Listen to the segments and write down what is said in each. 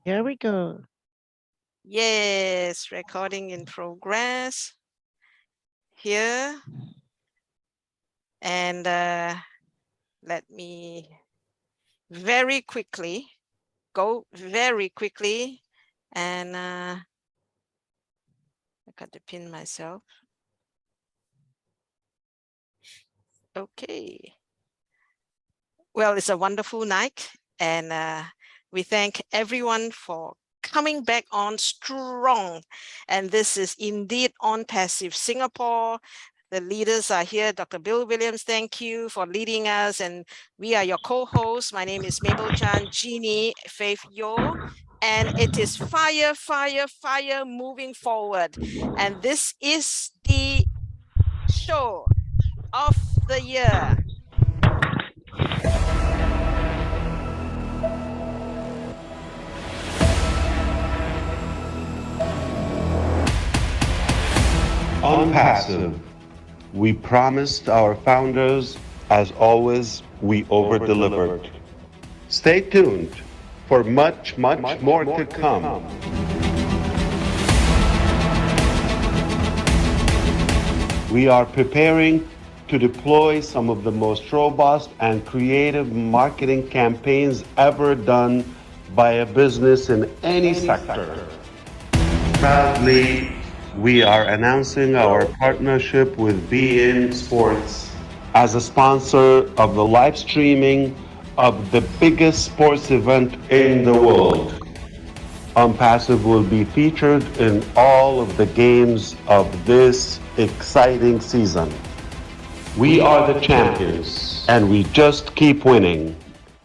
Here we go. Yes, recording in progress here. And let me very quickly go very quickly. And I got to pin myself. Okay. Well, it's a wonderful night. And we thank everyone for coming back on strong. And this is indeed ONPASSIVE Singapore. The leaders are here. Dr. Bill Williams, thank you for leading us. And we are your co-hosts. My name is Mabel Chan, Jeannie, Faith Yo. And it is fire, fire, fire moving forward. And this is the show of the year. ONPASSIVE. We promised our founders, as always, we over-delivered. Stay tuned for much more to come. We are preparing to deploy some of the most robust and creative marketing campaigns ever done by a business in any sector. Proudly, we are announcing our partnership with beIN Sports as a sponsor of the live streaming of the biggest sports event in the world. ONPASSIVE will be featured in all of the games of this exciting season. We are the champions, and we just keep winning.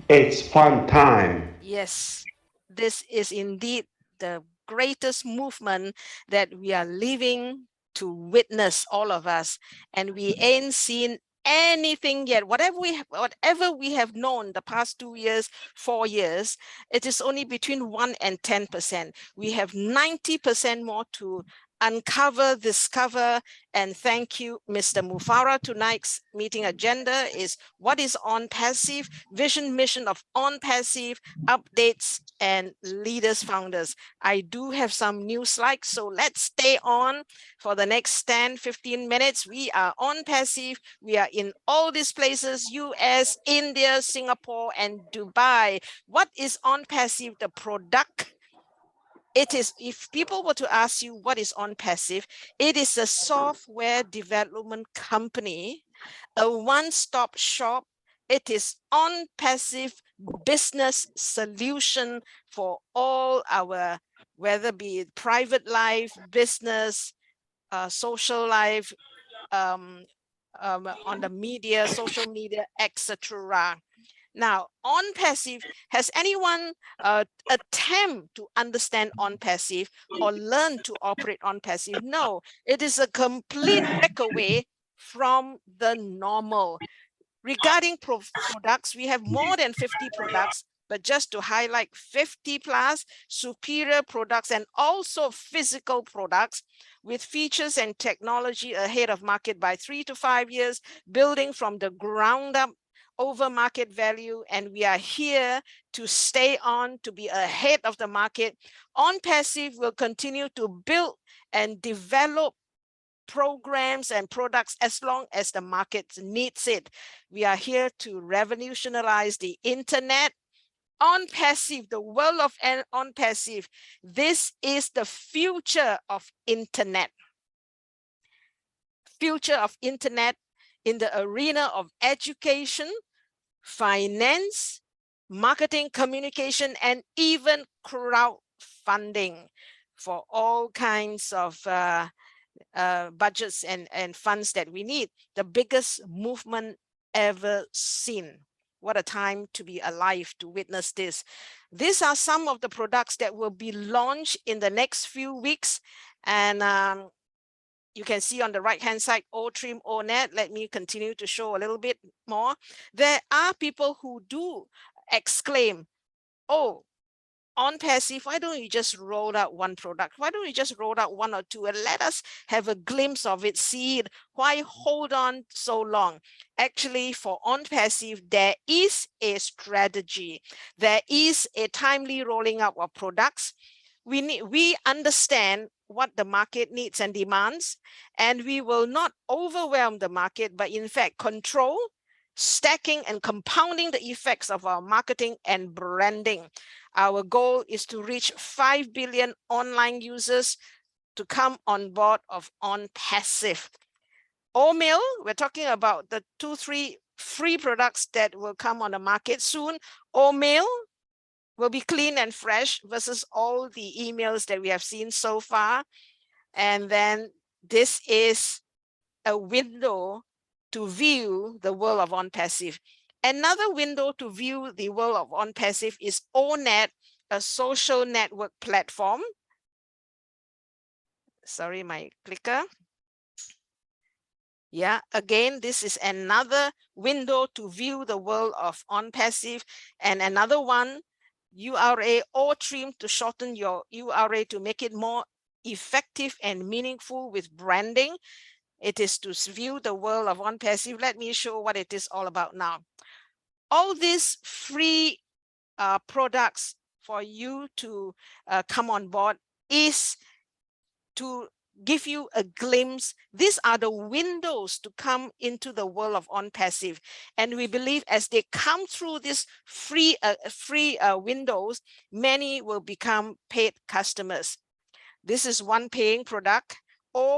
It's fun time. Yes, this is indeed the greatest movement that we are living to witness, all of us, and we ain't seen anything yet. Whatever we have known the past 2 years, 4 years, it is only between 1 and 10%. We have 90% more to uncover, discover, and thank you, Mr. Mufara. Tonight's meeting agenda is what is ONPASSIVE, vision, mission of ONPASSIVE, updates, and leaders, founders. I do have some new slides, so let's stay on for the next 10, 15 minutes. We are ONPASSIVE. We are in all these places, US, India, Singapore, and Dubai. What is ONPASSIVE? The product. It is, if people were to ask you what is ONPASSIVE, it is a software development company, a one-stop shop. It is ONPASSIVE business solution for all our, whether be it private life, business, social life, on the media, social media, etc. Now, ONPASSIVE, has anyone attempt to understand ONPASSIVE or learn to operate ONPASSIVE? No, it is a complete breakaway from the normal. Regarding products, we have more than 50 products, but just to highlight 50 plus superior products and also physical products with features and technology ahead of market by 3 to 5 years, building from the ground up over market value, and we are here to stay on, to be ahead of the market. ONPASSIVE will continue to build and develop programs and products as long as the market needs it. We are here to revolutionize the internet. ONPASSIVE, the world of ONPASSIVE. This is the future of internet. Future of internet in the arena of education, finance, marketing, communication, and even crowdfunding for all kinds of budgets and funds that we need. The biggest movement ever seen. What a time to be alive to witness this. These are some of the products that will be launched in the next few weeks. And you can see on the right-hand side, O-Trim, O-Net. Let me continue to show a little bit more. There are people who do exclaim, oh, ONPASSIVE, why don't you just roll out one product? Why don't you just roll out one or two and let us have a glimpse of it, see it? Why hold on so long? Actually, for ONPASSIVE, there is a strategy. There is a timely rolling out of products. We understand what the market needs and demands, and we will not overwhelm the market, but in fact control, stacking and compounding the effects of our marketing and branding. Our goal is to reach 5 billion online users to come on board of ONPASSIVE. Oatmeal, we're talking about the 2-3 free products that will come on the market soon. Oatmeal will be clean and fresh versus all the emails that we have seen so far. And then this is a window to view the world of ONPASSIVE. Another window to view the world of ONPASSIVE is ONET, a social network platform. Sorry, my clicker. Yeah, again, this is another window to view the world of ONPASSIVE, and another one, URA or trim to shorten your URA to make it more effective and meaningful with branding. It is to view the world of ONPASSIVE. Let me show what it is all about now. All these free products for you to come on board is to give you a glimpse. These are the windows to come into the world of ONPASSIVE. And we believe as they come through these free windows, many will become paid customers. This is one paying product.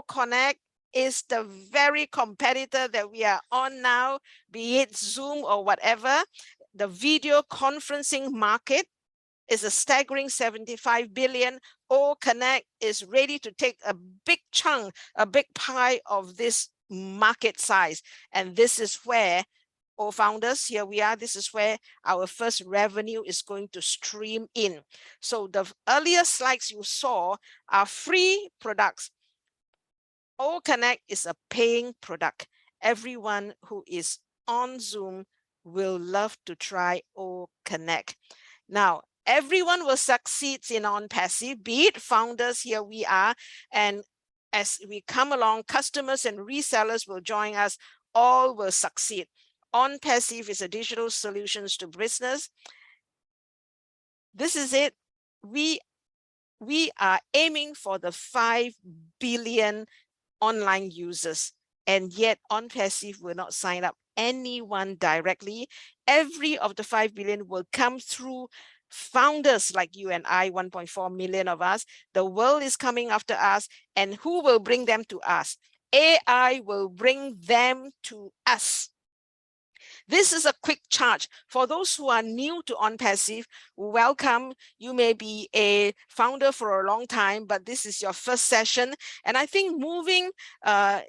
Connect is the very competitor that we are on now, be it Zoom or whatever. The video conferencing market is a staggering 75 billion. Connect is ready to take a big chunk, a big pie of this market size. And this is where, founders, here we are, this is where our first revenue is going to stream in. So the earlier slides you saw are free products. Connect is a paying product. Everyone who is on Zoom will love to try Connect. Now, everyone will succeed in ONPASSIVE, be it founders, here we are, and as we come along, customers and resellers will join us, all will succeed. ONPASSIVE is a digital solutions to business. This is it. We are aiming for the 5 billion online users, and yet ONPASSIVE will not sign up anyone directly. Every of the 5 billion will come through founders like you and I, 1.4 million of us. The world is coming after us, and who will bring them to us? AI will bring them to us. This is a quick chart. For those who are new to ONPASSIVE, welcome. You may be a founder for a long time, but this is your first session. And I think moving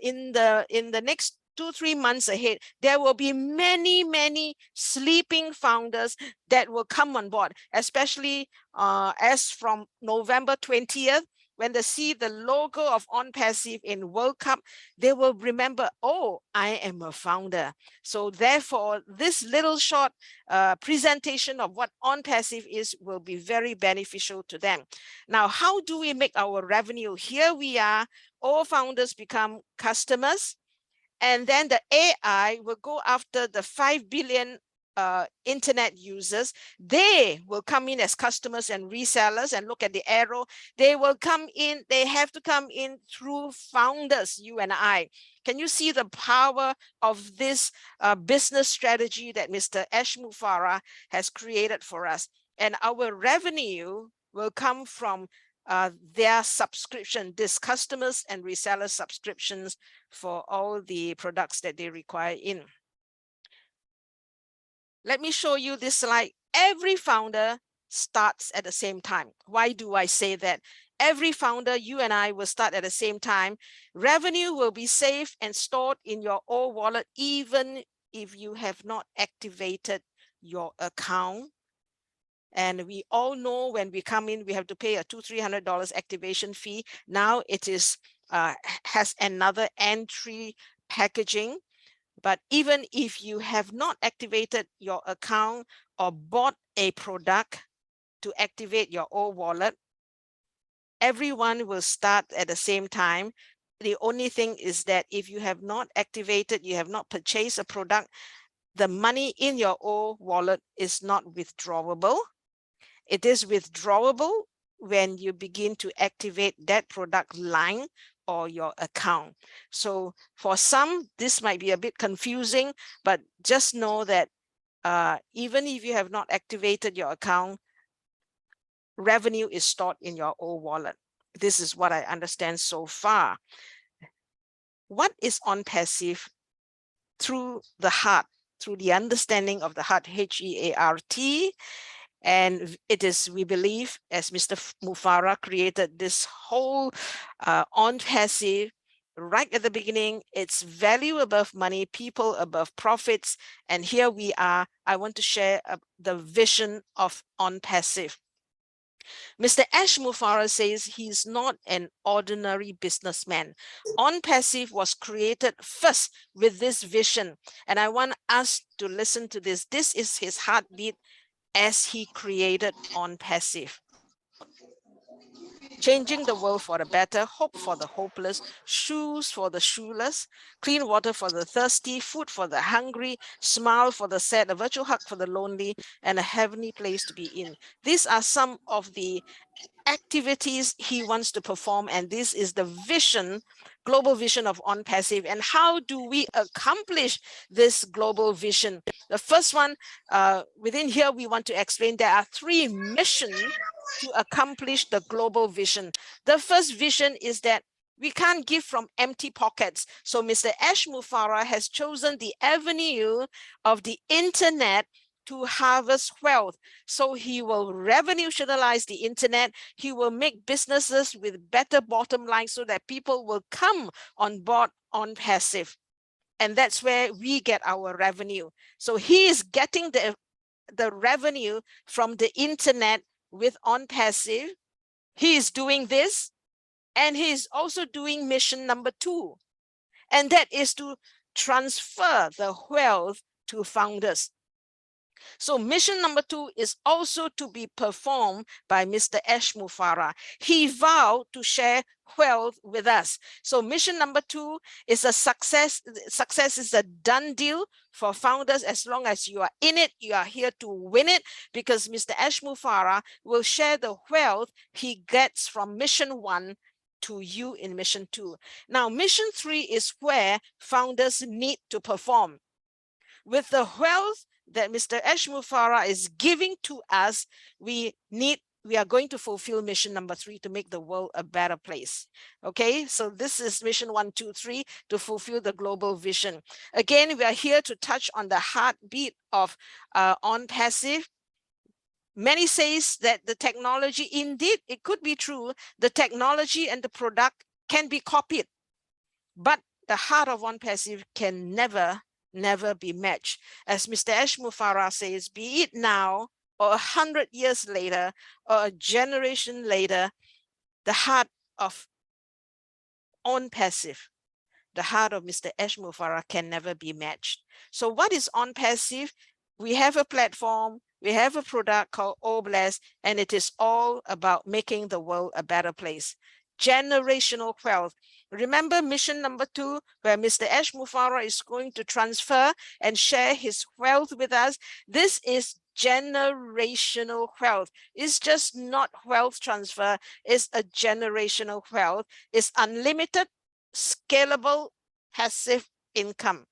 in the next 2-3 months ahead, there will be many sleeping founders that will come on board, especially as from November 20th. When they see the logo of ONPASSIVE in World Cup, they will remember, oh, I am a founder. So therefore, this little short presentation of what ONPASSIVE is will be very beneficial to them. Now, how do we make our revenue? Here we are, all founders become customers, and then the AI will go after the 5 billion internet users. They will come in as customers and resellers, and look at the arrow. They will come in, they have to come in through founders, you and I. Can you see the power of this business strategy that Mr. Ash Mufarah has created for us? And our revenue will come from their subscription, this customers and resellers subscriptions for all the products that they require in. Let me show you this slide. Every founder starts at the same time. Why do I say that? Every founder, you and I, will start at the same time. Revenue will be saved and stored in your old wallet, even if you have not activated your account. And we all know when we come in, we have to pay a $200-300 activation fee. Now it is has another entry packaging. But even if you have not activated your account or bought a product, to activate your old wallet. Everyone will start at the same time. The only thing is that if you have not activated, you have not purchased a product, the money in your old wallet is not withdrawable. It is withdrawable when you begin to activate that product line or your account. So for some, this might be a bit confusing, but just know that even if you have not activated your account, revenue is stored in your old wallet. This is what I understand so far. What is ONPASSIVE? Through the heart, through the understanding of the heart, H-E-A-R-T. And it is, we believe, as Mr. Mufarah created this whole ONPASSIVE right at the beginning, it's value above money, people above profits. And here we are. I want to share the vision of ONPASSIVE. Mr. Ash Mufarah says he's not an ordinary businessman. ONPASSIVE was created first with this vision. And I want us to listen to this. This is his heartbeat as he created ONPASSIVE. Changing the world for the better, hope for the hopeless, shoes for the shoeless, clean water for the thirsty, food for the hungry, smile for the sad, a virtual hug for the lonely, and a heavenly place to be in. These are some of the activities he wants to perform, and this is the vision, global vision of ONPASSIVE. And how do we accomplish this global vision? The first one, within here, we want to explain there are 3 missions to accomplish the global vision. The first vision is that we can't give from empty pockets. So Mr. Ash Mufarah has chosen the avenue of the internet to harvest wealth. So he will revolutionize the internet. He will make businesses with better bottom line so that people will come on board ONPASSIVE. And that's where we get our revenue. So he is getting the revenue from the internet with ONPASSIVE. He is doing this, and he is also doing mission number 2. And that is to transfer the wealth to founders. So mission number 2 is also to be performed by Mr. Ash Mufarah. He vowed to share wealth with us. So mission number 2 is a success. Success is a done deal for founders. As long as you are in it, you are here to win it, because Mr. Ash Mufarah will share the wealth he gets from mission 1 to you in mission 2. Now, mission 3 is where founders need to perform. With the wealth that Mr. Ash Mufarah is giving to us, we are going to fulfill mission number 3 to make the world a better place. Okay, so this is mission 1, 2, 3 to fulfill the global vision. Again, we are here to touch on the heartbeat of ONPASSIVE. Many says that the technology, indeed, it could be true, the technology and the product can be copied, but the heart of ONPASSIVE can never be matched. As Mr. Ash Mufarah says, be it now or 100 years later or a generation later, the heart of ONPASSIVE, the heart of Mr. Ash Mufarah can never be matched. So what is ONPASSIVE? We have a platform, we have a product called OBLESS, and it is all about making the world a better place. Generational wealth. Remember mission number 2, where Mr. Ash Mufarah is going to transfer and share his wealth with us. This is generational wealth. It's just not wealth transfer, it's a generational wealth. It's unlimited, scalable, passive income.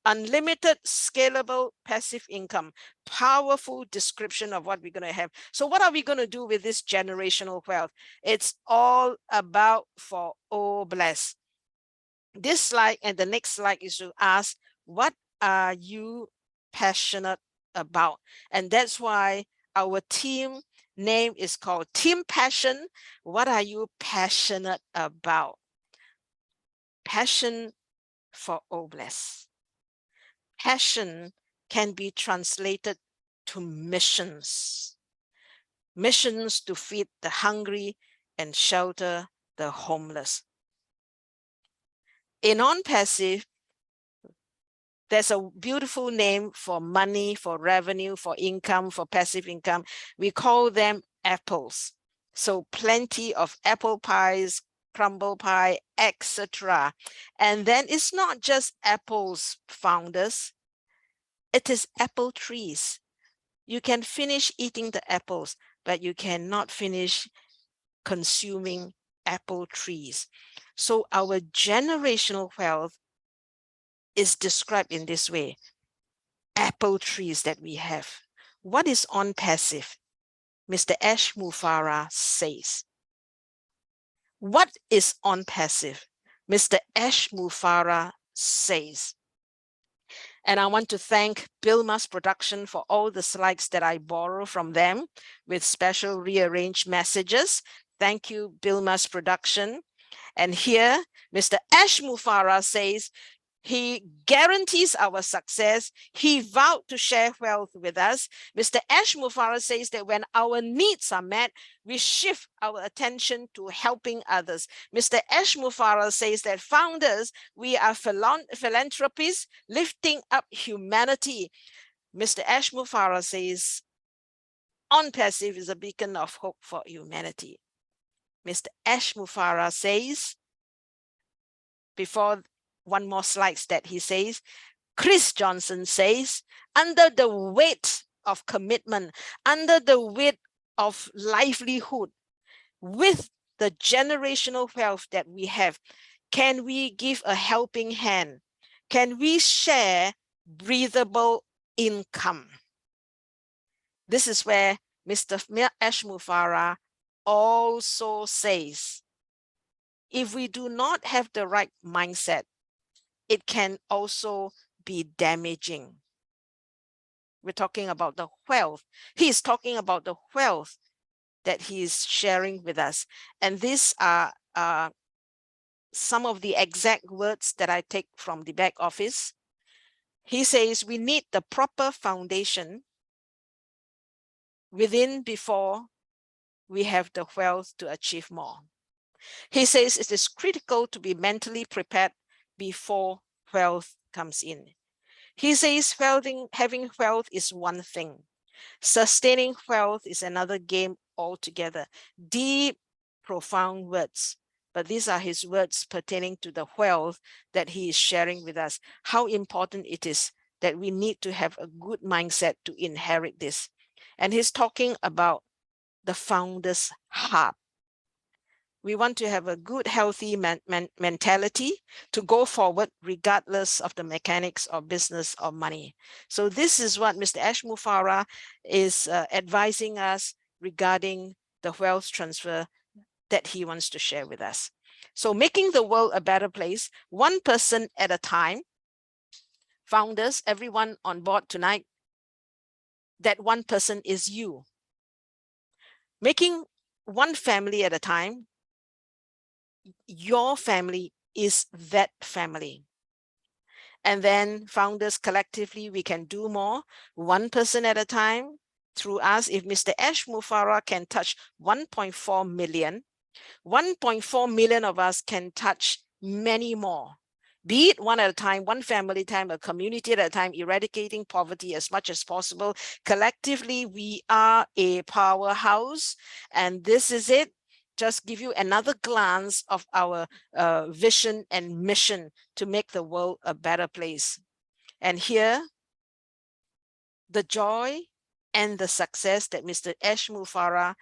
Unlimited, scalable, passive income. Powerful description of what we're going to have. So what are we going to do with this generational wealth? It's all about for OBLESS. This slide and the next slide is to ask, what are you passionate about? And that's why our team name is called Team Passion. What are you passionate about? Passion for OBLESS. Passion can be translated to missions. Missions to feed the hungry and shelter the homeless. In ONPASSIVE, there's a beautiful name for money, for revenue, for income, for passive income. We call them apples. So plenty of apple pies, crumble pie, etc. And then it's not just apples, founders. It is apple trees. You can finish eating the apples, but you cannot finish consuming apple trees. So our generational wealth is described in this way. Apple trees that we have. What is ONPASSIVE? Mr. Ash Mufareh says. What is ONPASSIVE? Mr. Ash Mufareh says. And I want to thank Bilma's production for all the slides that I borrow from them with special rearranged messages. Thank you, Bilma's production. And here, Mr. Ash Mufareh says, he guarantees our success. He vowed to share wealth with us. Mr. Ash Mufareh says that when our needs are met, we shift our attention to helping others. Mr. Ash Mufareh says that founders, we are philanthropists lifting up humanity. Mr. Ash Mufareh says, ONPASSIVE is a beacon of hope for humanity. Mr. Ash Mufareh says, before one more slide that he says, Chris Johnson says, under the weight of commitment, under the weight of livelihood, with the generational wealth that we have, can we give a helping hand? Can we share breathable income? This is where Mr. Ash Mufareh also says, if we do not have the right mindset, it can also be damaging. We're talking about the wealth. He's talking about the wealth that he's sharing with us. And these are some of the exact words that I take from the back office. He says we need the proper foundation within before we have the wealth to achieve more. He says it is critical to be mentally prepared before wealth comes in. He says having wealth is one thing. Sustaining wealth is another game altogether. Deep, profound words. But these are his words pertaining to the wealth that he is sharing with us. How important it is that we need to have a good mindset to inherit this. And he's talking about the founder's heart. We want to have a good, healthy mentality to go forward regardless of the mechanics of business or money. So this is what Mr. Ash Mufareh is advising us regarding the wealth transfer that he wants to share with us. So making the world a better place, one person at a time. Founders, everyone on board tonight, that one person is you. Making one family at a time, your family is that family. And then founders collectively, we can do more, one person at a time. Through us, if Mr. Ash Mufareh can touch 1.4 million, 1.4 million of us can touch many more. Be it one at a time, one family at a time, a community at a time, eradicating poverty as much as possible. Collectively, we are a powerhouse, and this is it. Just give you another glance of our vision and mission to make the world a better place. And here, the joy and the success that Mr. Ash Mufareh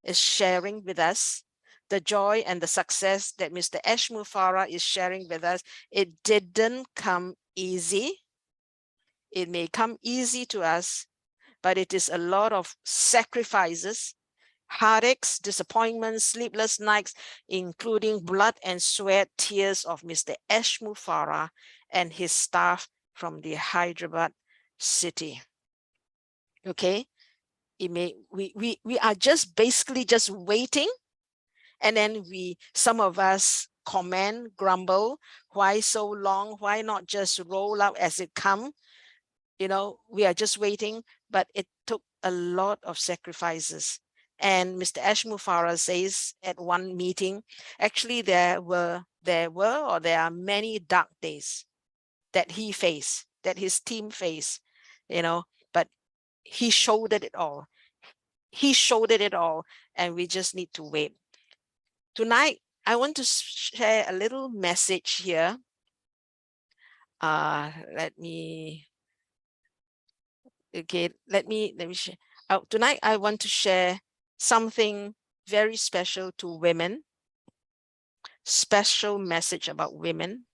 is sharing with us, the joy and the success that Mr. Ash Mufareh is sharing with us, it didn't come easy. It may come easy to us, but it is a lot of sacrifices, heartaches, disappointments, sleepless nights, including blood and sweat tears of Mr. Ash Mufareh and his staff from the Hyderabad city. Okay, we are just basically just waiting, and then some of us comment, grumble, why so long, why not just roll out as it come? You know, we are just waiting, but it took a lot of sacrifices. And Mr. Ash Mufareh says at one meeting, actually there are many dark days that he faced, that his team faced, you know, but he shouldered it all. He showed it all, and we just need to wait. Tonight, I want to share a little message here. Let me share. Tonight, I want to share something very special to women. Special message about women.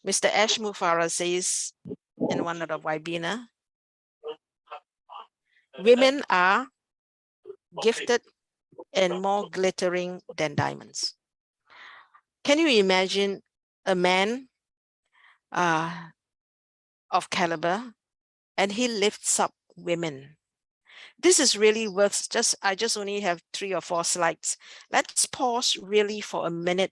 Mr. Ash Mufareh says in one of the webinar, women are gifted and more glittering than diamonds. Can you imagine a man of caliber, and he lifts up women? This is really worth I just only have 3 or 4 slides. Let's pause really for a minute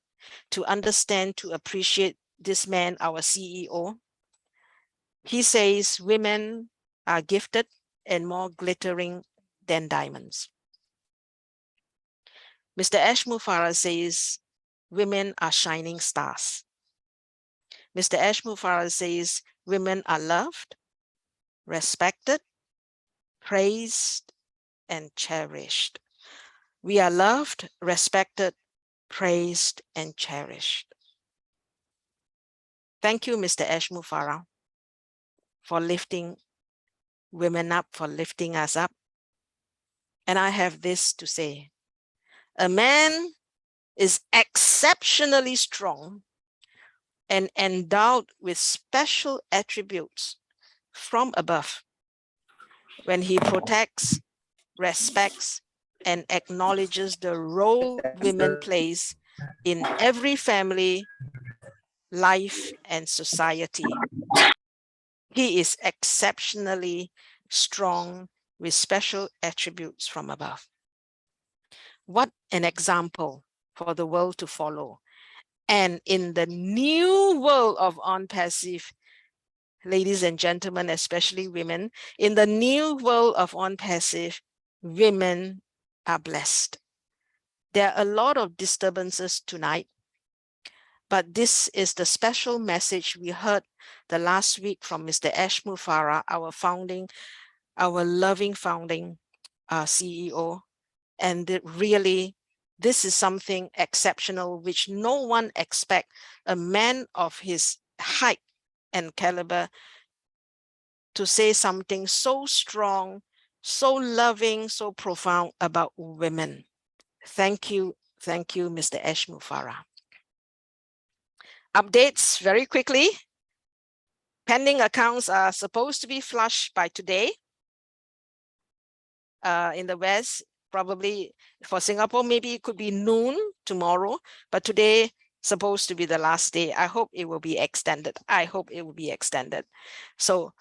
to understand, to appreciate this man, our CEO. He says women are gifted and more glittering than diamonds. Mr. Ash Mufareh says women are shining stars. Mr. Ash Mufareh says women are loved, respected, praised, and cherished. We are loved, respected, praised, and cherished. Thank you, Mr. Ash Mufareh, for lifting women up, for lifting us up. And I have this to say. A man is exceptionally strong and endowed with special attributes from above when he protects, respects, and acknowledges the role women plays in every family, life, and society. He is exceptionally strong with special attributes from above. What an example for the world to follow. And in the new world of ONPASSIVE, ladies and gentlemen, especially women, in the new world of ONPASSIVE, women are blessed. There are a lot of disturbances tonight, but this is the special message we heard the last week from Mr. Ash Mufareh, our loving founding CEO. And really, this is something exceptional, which no one expects a man of his height and caliber to say something so strong, so loving, so profound about women. Thank you, Mr. Ash Mufareh. Updates very quickly. Pending accounts are supposed to be flushed by today. In the West, probably for Singapore, maybe it could be noon tomorrow, but today supposed to be the last day. I hope it will be extended. So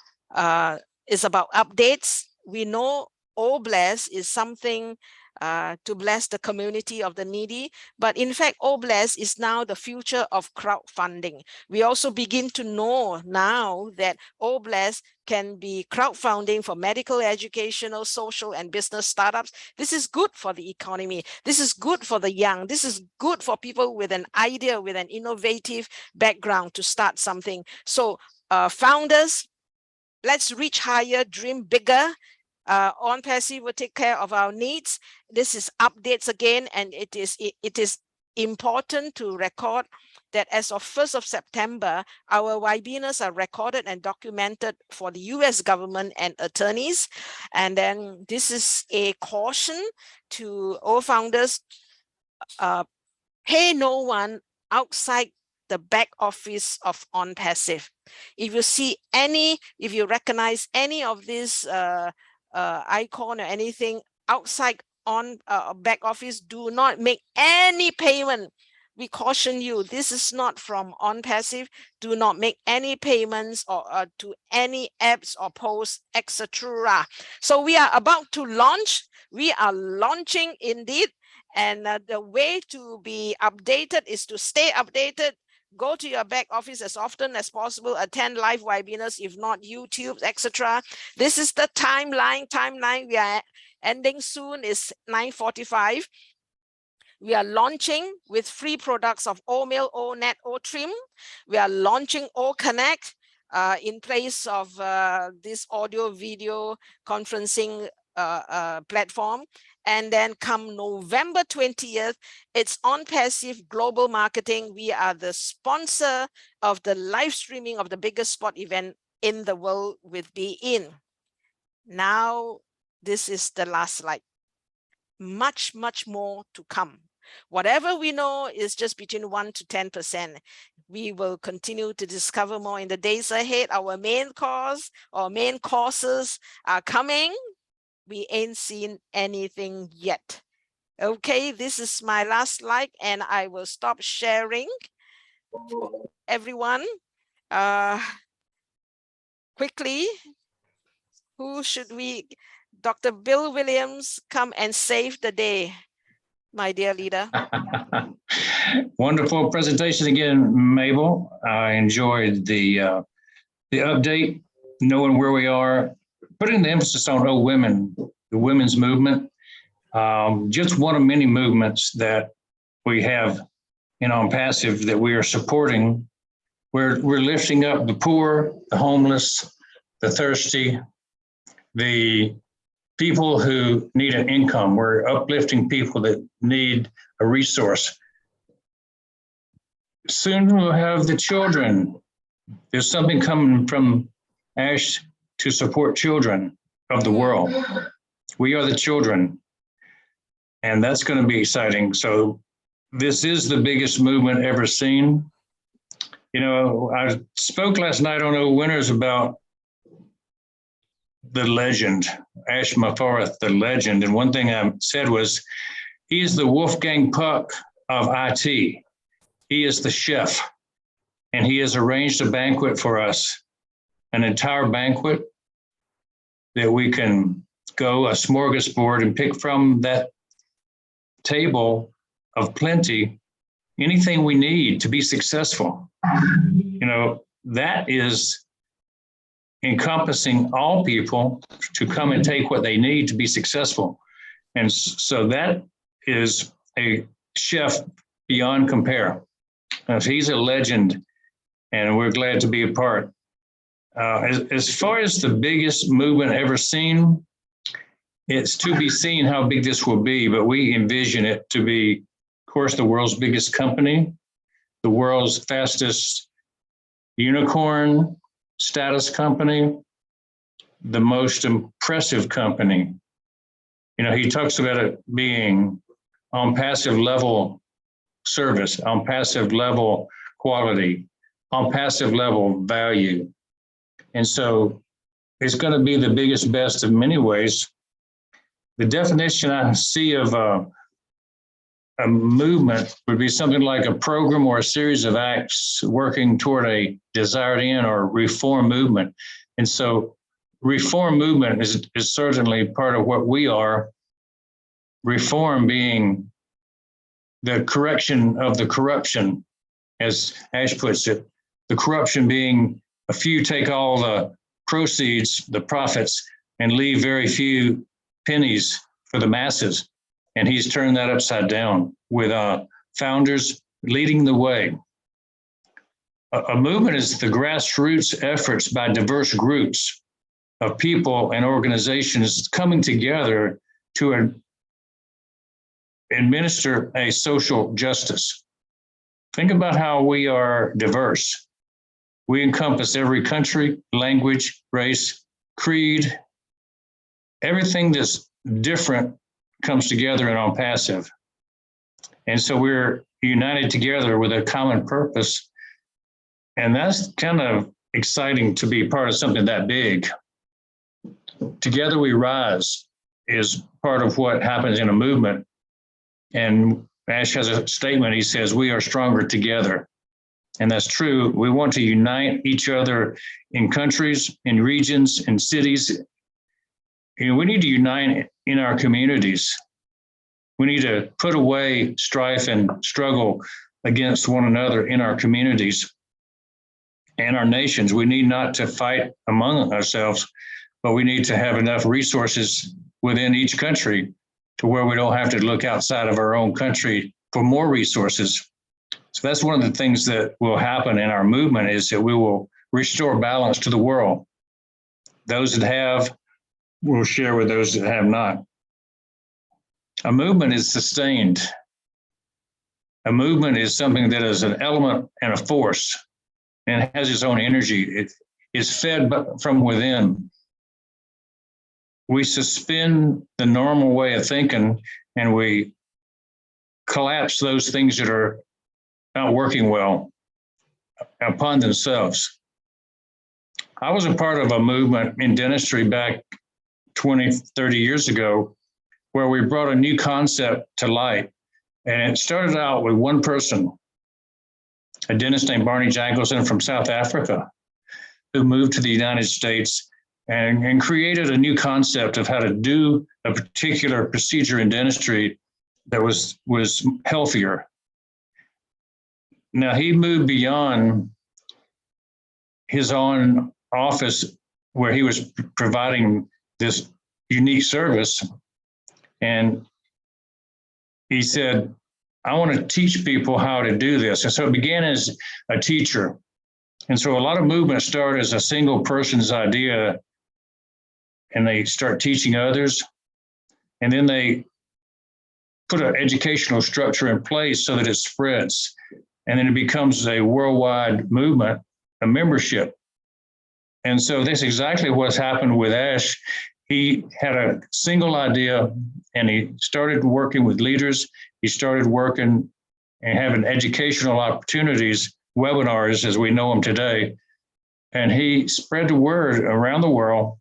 it's about updates. We know all bless is something to bless the community of the needy, but in fact, all bless is now the future of crowdfunding. We also begin to know now that all bless can be crowdfunding for medical, educational, social, and business startups. This is good for the economy. This is good for the young. This is good for people with an idea, with an innovative background to start something. So founders, let's reach higher, dream bigger. ONPASSIVE will take care of our needs. This is updates again, and it is important to record that as of 1st of September, our webinars are recorded and documented for the US government and attorneys. And then this is a caution to all founders, pay no one outside the back office of ONPASSIVE. If you recognize any of this icon or anything outside on back office, do not make any payment. We caution you, this is not from ONPASSIVE. Do not make any payments or to any apps or posts, etc. So we are about to launch. We are launching indeed. And the way to be updated is to stay updated. Go to your back office as often as possible, attend live webinars, if not YouTube, etc. This is the timeline. We are ending soon, is 9:45. We are launching with free products of O-Mail, O-Net, O-Trim. We are launching O-Connect. in place of this audio video conferencing platform. And then come November 20th, it's ONPASSIVE Global Marketing. We are the sponsor of the live streaming of the biggest sport event in the world with Be In. Now, this is the last slide. Much, much more to come. Whatever we know is just between 1 to 10%. We will continue to discover more in the days ahead. Our main course or main courses are coming. We ain't seen anything yet. Okay, this is my last slide and I will stop sharing for everyone. Quickly, who should we, Dr. Bill Williams, come and save the day, my dear leader. Wonderful presentation again, Mabel. I enjoyed the update, knowing where we are, putting the emphasis on women, the women's movement. Just one of many movements that we have in ONPASSIVE that we are supporting. We're lifting up the poor, the homeless, the thirsty, the people who need an income. We're uplifting people that need a resource. Soon we'll have the children. There's something coming from ASH to support children of the world. We are the children, and that's going to be exciting. So this is the biggest movement ever seen. You know, I spoke last night on O Winners about the legend, Ash Mafarth, the legend. And one thing I said was, he's the Wolfgang Puck of IT. He is the chef, and he has arranged a banquet for us, an entire banquet that we can go a smorgasbord and pick from that table of plenty, anything we need to be successful. You know, that is encompassing all people to come and take what they need to be successful. And so that is a chef beyond compare. He's a legend, and we're glad to be a part. As far as the biggest movement ever seen, it's to be seen how big this will be, but we envision it to be, of course, the world's biggest company, the world's fastest unicorn status company, the most impressive company. You know, he talks about it being ONPASSIVE level service, ONPASSIVE level quality, ONPASSIVE level value. And so it's going to be the biggest, best in many ways. The definition I see of a movement would be something like a program or a series of acts working toward a desired end or reform movement. And so reform movement is certainly part of what we are. Reform being the correction of the corruption, as Ash puts it, the corruption being a few take all the proceeds, the profits, and leave very few pennies for the masses. And he's turned that upside down with founders leading the way. A movement is the grassroots efforts by diverse groups of people and organizations coming together to administer a social justice. Think about how we are diverse. We encompass every country, language, race, creed. Everything that's different comes together in ONPASSIVE. And so we're united together with a common purpose. And that's kind of exciting to be part of something that big. Together we rise is part of what happens in a movement. And Ash has a statement, he says, we are stronger together. And that's true. We want to unite each other in countries, in regions, in cities. You know, we need to unite in our communities. We need to put away strife and struggle against one another in our communities and our nations. We need not to fight among ourselves, but we need to have enough resources within each country to where we don't have to look outside of our own country for more resources. So that's one of the things that will happen in our movement, is that we will restore balance to the world. Those that have will share with those that have not. A movement is sustained. A movement is something that is an element and a force, and it has its own energy. It is fed from within. We suspend the normal way of thinking and we collapse those things that are not working well upon themselves. I was a part of a movement in dentistry back 20, 30 years ago where we brought a new concept to light. And it started out with one person, a dentist named Barney Jankelson from South Africa, who moved to the United States and created a new concept of how to do a particular procedure in dentistry that was healthier. Now, he moved beyond his own office where he was providing this unique service. And he said, I want to teach people how to do this. And so it began as a teacher. And so a lot of movements start as a single person's idea, and they start teaching others. And then they put an educational structure in place so that it spreads. And then it becomes a worldwide movement, a membership. And so that's exactly what's happened with Ash. He had a single idea and he started working with leaders. He started working and having educational opportunities, webinars as we know them today. And he spread the word around the world,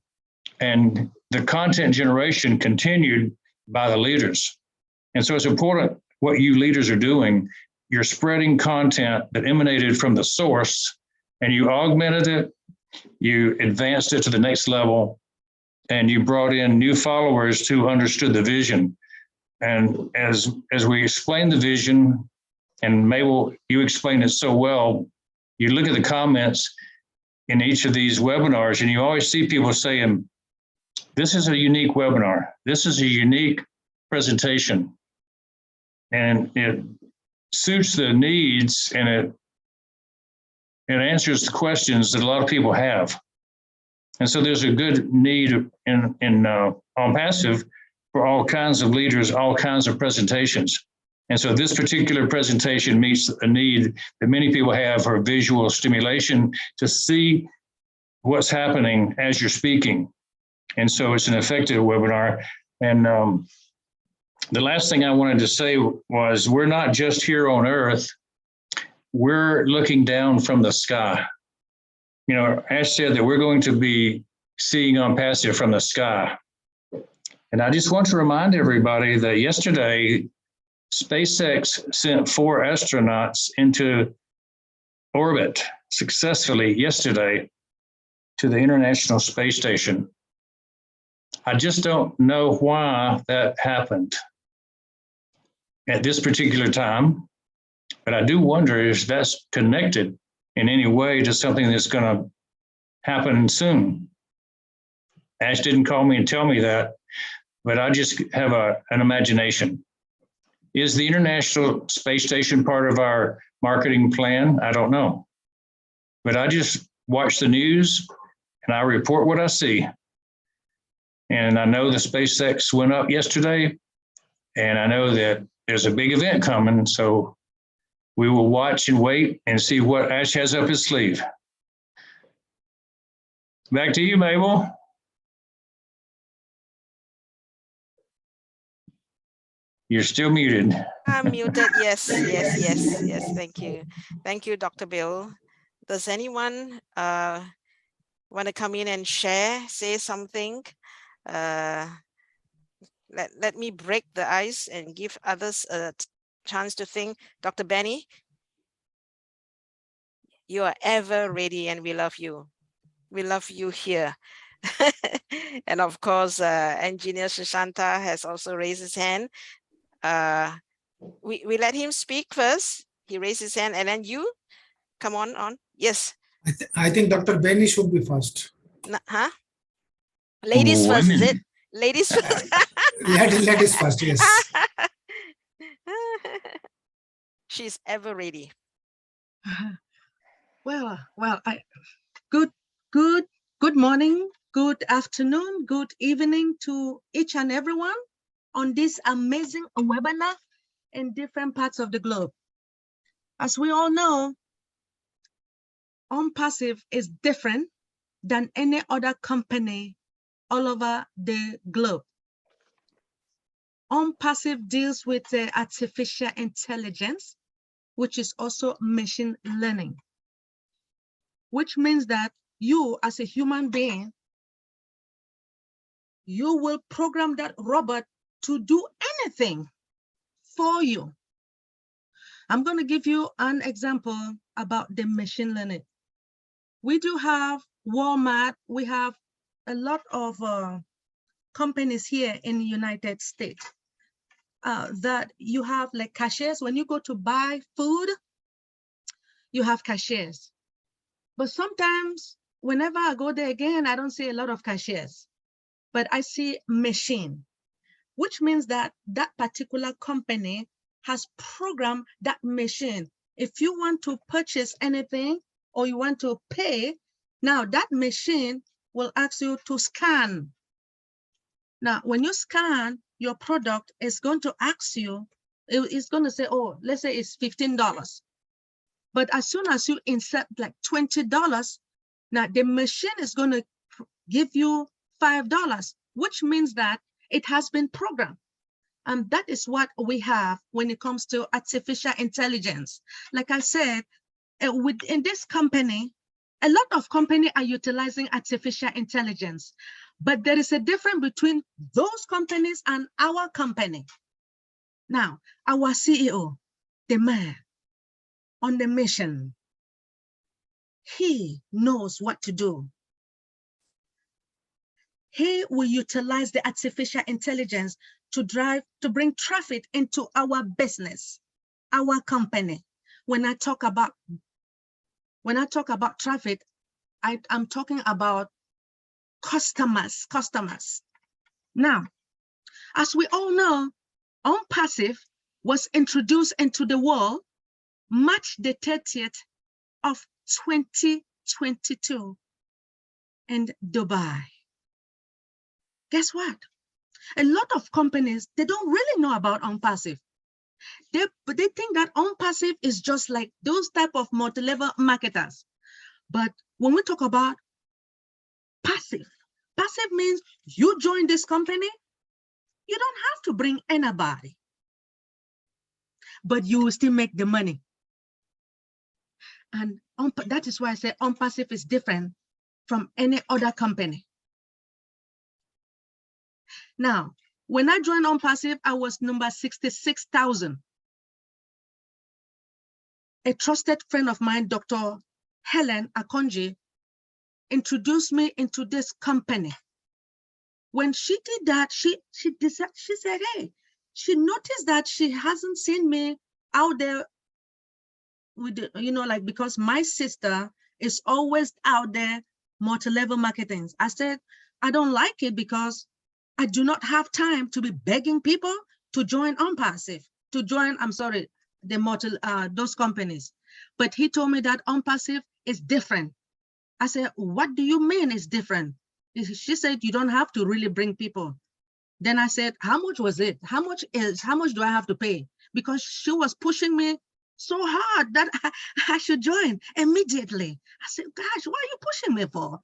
and the content generation continued by the leaders. And so it's important what you leaders are doing. You're spreading content that emanated from the source, and you augmented it, you advanced it to the next level, and you brought in new followers who understood the vision. And as we explain the vision, and Mabel, you explained it so well, you look at the comments in each of these webinars, and you always see people saying, this is a unique webinar. This is a unique presentation. And it suits the needs, and it answers the questions that a lot of people have. And so there's a good need in ONPASSIVE for all kinds of leaders, all kinds of presentations. And so this particular presentation meets a need that many people have for visual stimulation to see what's happening as you're speaking. And so it's an effective webinar. And the last thing I wanted to say was, we're not just here on Earth, we're looking down from the sky. You know, Ash said that we're going to be seeing ONPASSIVE from the sky. And I just want to remind everybody that yesterday, SpaceX sent 4 astronauts into orbit successfully yesterday to the International Space Station. I just don't know why that happened at this particular time, but I do wonder if that's connected in any way to something that's going to happen soon. Ash didn't call me and tell me that, but I just have an imagination. Is the International Space Station part of our marketing plan? I don't know. But I just watch the news and I report what I see. And I know the SpaceX went up yesterday, and I know that there's a big event coming. So we will watch and wait and see what Ash has up his sleeve. Back to you, Mabel. You're still muted. I'm muted. Yes. Thank you. Thank you, Dr. Bill. Does anyone want to come in and share, say something? Let me break the ice and give others a chance to think. Dr. Benny, you are ever ready, and we love you. We love you here. And of course, Engineer Sushanta has also raised his hand. We let him speak first. He raised his hand, and then you come on. Yes. I think Dr. Benny should be first. Huh? Ladies first, is it? Ladies first. Ladies first, yes. She's ever ready. Well, Good morning, good afternoon, good evening to each and everyone on this amazing webinar in different parts of the globe. As we all know, ONPASSIVE is different than any other company all over the globe. ONPASSIVE deals with artificial intelligence, which is also machine learning, which means that you as a human being, you will program that robot to do anything for you. I'm going to give you an example about the machine learning. We do have Walmart. We have a lot of companies here in the United States that you have like cashiers. When you go to buy food, you have cashiers. But sometimes whenever I go there again, I don't see a lot of cashiers, but I see machine, which means that that particular company has programmed that machine. If you want to purchase anything or you want to pay, now that machine will ask you to scan. Now, when you scan your product, it's going to ask you, it's going to say, oh, let's say it's $15. But as soon as you insert like $20, now the machine is going to give you $5, which means that it has been programmed. And that is what we have when it comes to artificial intelligence. Like I said, within this company, a lot of companies are utilizing artificial intelligence, but there is a difference between those companies and our company. Now, our CEO, the man on the mission, he knows what to do. He will utilize the artificial intelligence to bring traffic into our business, our company. When I talk about traffic, I'm talking about customers. Now, as we all know, ONPASSIVE was introduced into the world March the 30th of 2022 in Dubai. Guess what? A lot of companies, they don't really know about ONPASSIVE. They think that ONPASSIVE is just like those type of multi-level marketers. But when we talk about passive means you join this company, you don't have to bring anybody, but you will still make the money. And that is why I say ONPASSIVE is different from any other company. Now, when I joined ONPASSIVE, I was number 66,000. A trusted friend of mine, Dr. Helen Akonji, introduced me into this company. When she did that, she said, hey, she noticed that she hasn't seen me out there with the, like, because my sister is always out there multi-level marketing. I said, I don't like it because I do not have time to be begging people to join ONPASSIVE, to join, those companies. But he told me that ONPASSIVE is different. I said, what do you mean it's different? She said, you don't have to really bring people. Then I said, how much was it? How much do I have to pay? Because she was pushing me so hard that I should join immediately. I said, gosh, what are you pushing me for?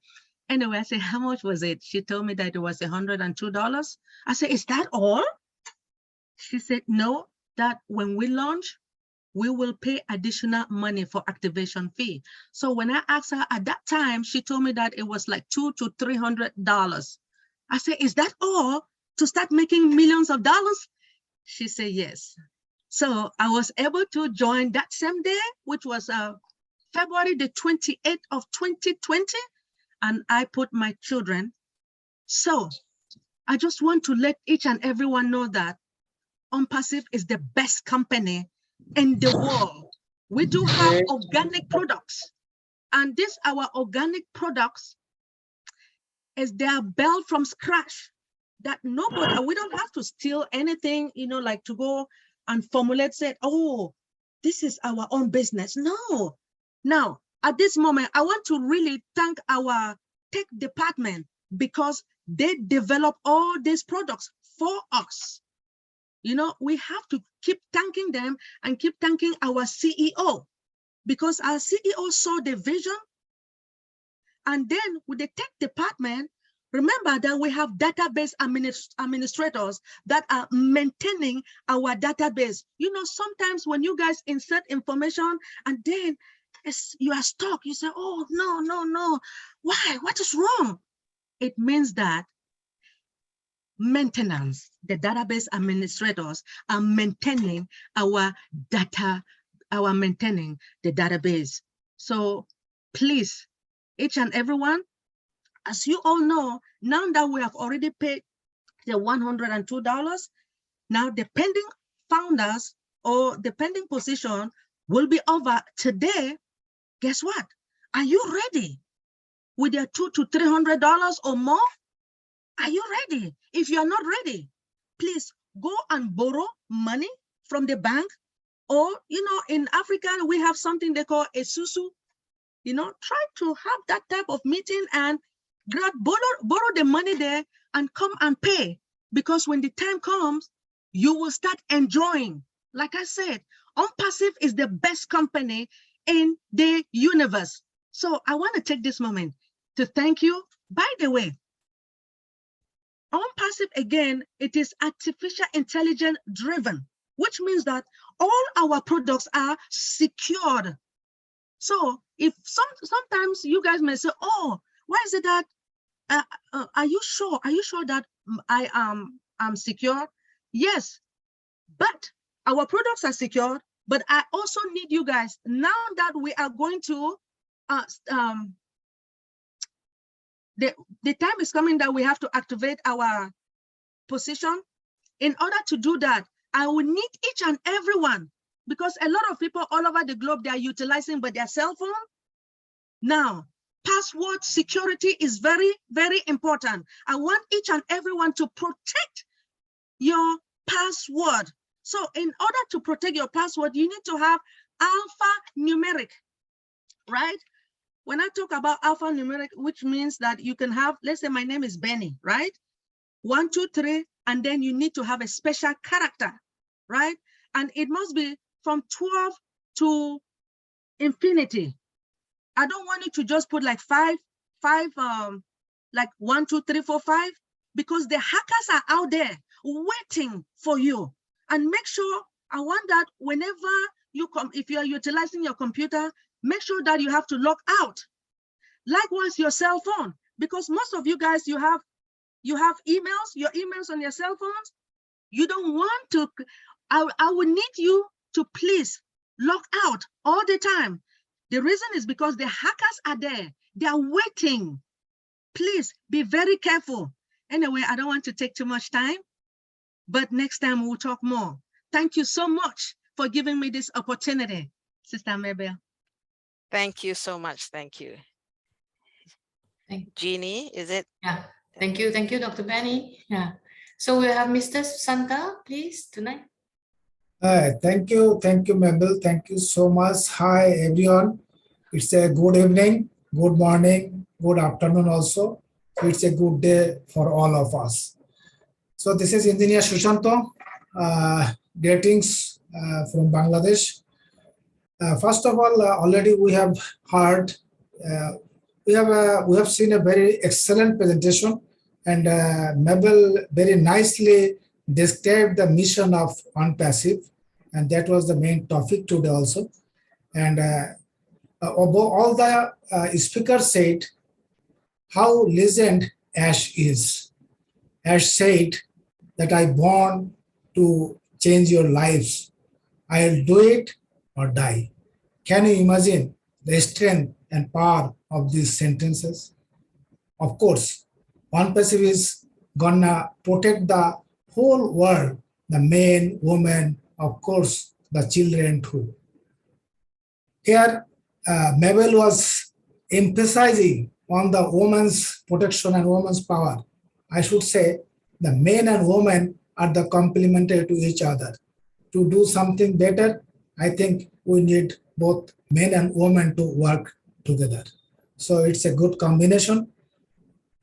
Anyway, I said, how much was it? She told me that it was $102. I said, is that all? She said, no, that when we launch, we will pay additional money for activation fee. So when I asked her at that time, she told me that it was like $200 to $300. I said, is that all to start making millions of dollars? She said, yes. So I was able to join that same day, which was February the 28th of 2020. And I put my children. So I just want to let each and everyone know that ONPASSIVE is the best company in the world. We do have organic products, and our organic products is they are built from scratch. That nobody, we don't have to steal anything, like to go and formulate, say, oh, this is our own business. No. Now, at this moment, I want to really thank our tech department because they develop all these products for us. You know, we have to keep thanking them and keep thanking our CEO because our CEO saw the vision. And then with the tech department, remember that we have database administrators that are maintaining our database. You know, sometimes when you guys insert information and then you are stuck, you say, oh, no. Why? What is wrong? It means that maintenance, the database administrators are maintaining our data, maintaining the database. So please, each and everyone, as you all know, now that we have already paid the $102, now the pending founders or the pending position will be over today. Guess what? Are you ready with your $200 to $300 or more? Are you ready? If you are not ready, please go and borrow money from the bank, or, you know, in Africa, we have something they call a susu. You know, try to have that type of meeting and borrow the money there and come and pay, because when the time comes, you will start enjoying. Like I said, ONPASSIVE is the best company in the universe. So I want to take this moment to thank you. By the way, ONPASSIVE, again, it is artificial intelligence driven, which means that all our products are secured. So if sometimes you guys may say, oh, why is it that, are you sure that I am secure? Yes, but our products are secured, but I also need you guys, now that we are going to, the time is coming that we have to activate our position. In order to do that, I will need each and everyone, because a lot of people all over the globe, they are utilizing but their cell phone. Now, password security is very, very important. I want each and everyone to protect your password. So in order to protect your password, you need to have alphanumeric, right? When I talk about alphanumeric, which means that you can have, let's say my name is Benny, right? 1, 2, 3, and then you need to have a special character, right? And it must be from 12 to infinity. I don't want you to just put like five, like 1, 2, 3, 4, 5, because the hackers are out there waiting for you. And make sure, I want that whenever you come, if you are utilizing your computer, make sure that you have to log out. Likewise, your cell phone, because most of you guys, you have emails, your emails on your cell phones. You don't want to, I would need you to please log out all the time. The reason is because the hackers are there. They are waiting. Please be very careful. Anyway, I don't want to take too much time, but next time we'll talk more. Thank you so much for giving me this opportunity, Sister Mabel. Thank you so much. Thank you. Jeannie, is it? Yeah. Thank you, Dr. Benny. Yeah. So we have Mr. Santa, please, tonight. Thank you, Mabel. Thank you so much. Hi, everyone. It's a good evening, good morning, good afternoon also. So it's a good day for all of us. So this is Engineer Sushanto, greetings from Bangladesh. First of all, already we have heard, we have seen a very excellent presentation, and Mabel very nicely described the mission of ONPASSIVE, and that was the main topic today also. And all the speakers said how legend Ash is. Ash said that I born to change your lives. I'll do it or die. Can you imagine the strength and power of these sentences? Of course, ONPASSIVE is gonna protect the whole world, the men, women, of course, the children too. Here, Mabel was emphasizing on the woman's protection and woman's power. I should say the men and women are the complementary to each other. To do something better, I think we need both men and women to work together. So it's a good combination.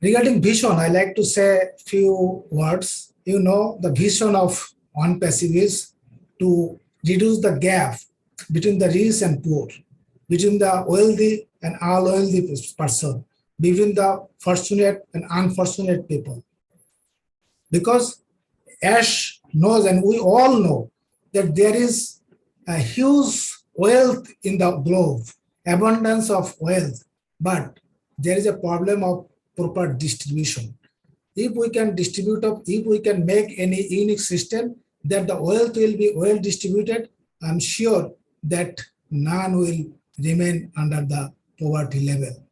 Regarding vision, I like to say a few words. You know, the vision of ONPASSIVE is to reduce the gap between the rich and poor, between the wealthy and unwealthy person, between the fortunate and unfortunate people. Because Ash knows, and we all know, that there is a huge wealth in the globe, abundance of wealth, but there is a problem of proper distribution. If we can distribute, if we can make any unique system that the wealth will be well distributed, I'm sure that none will remain under the poverty level.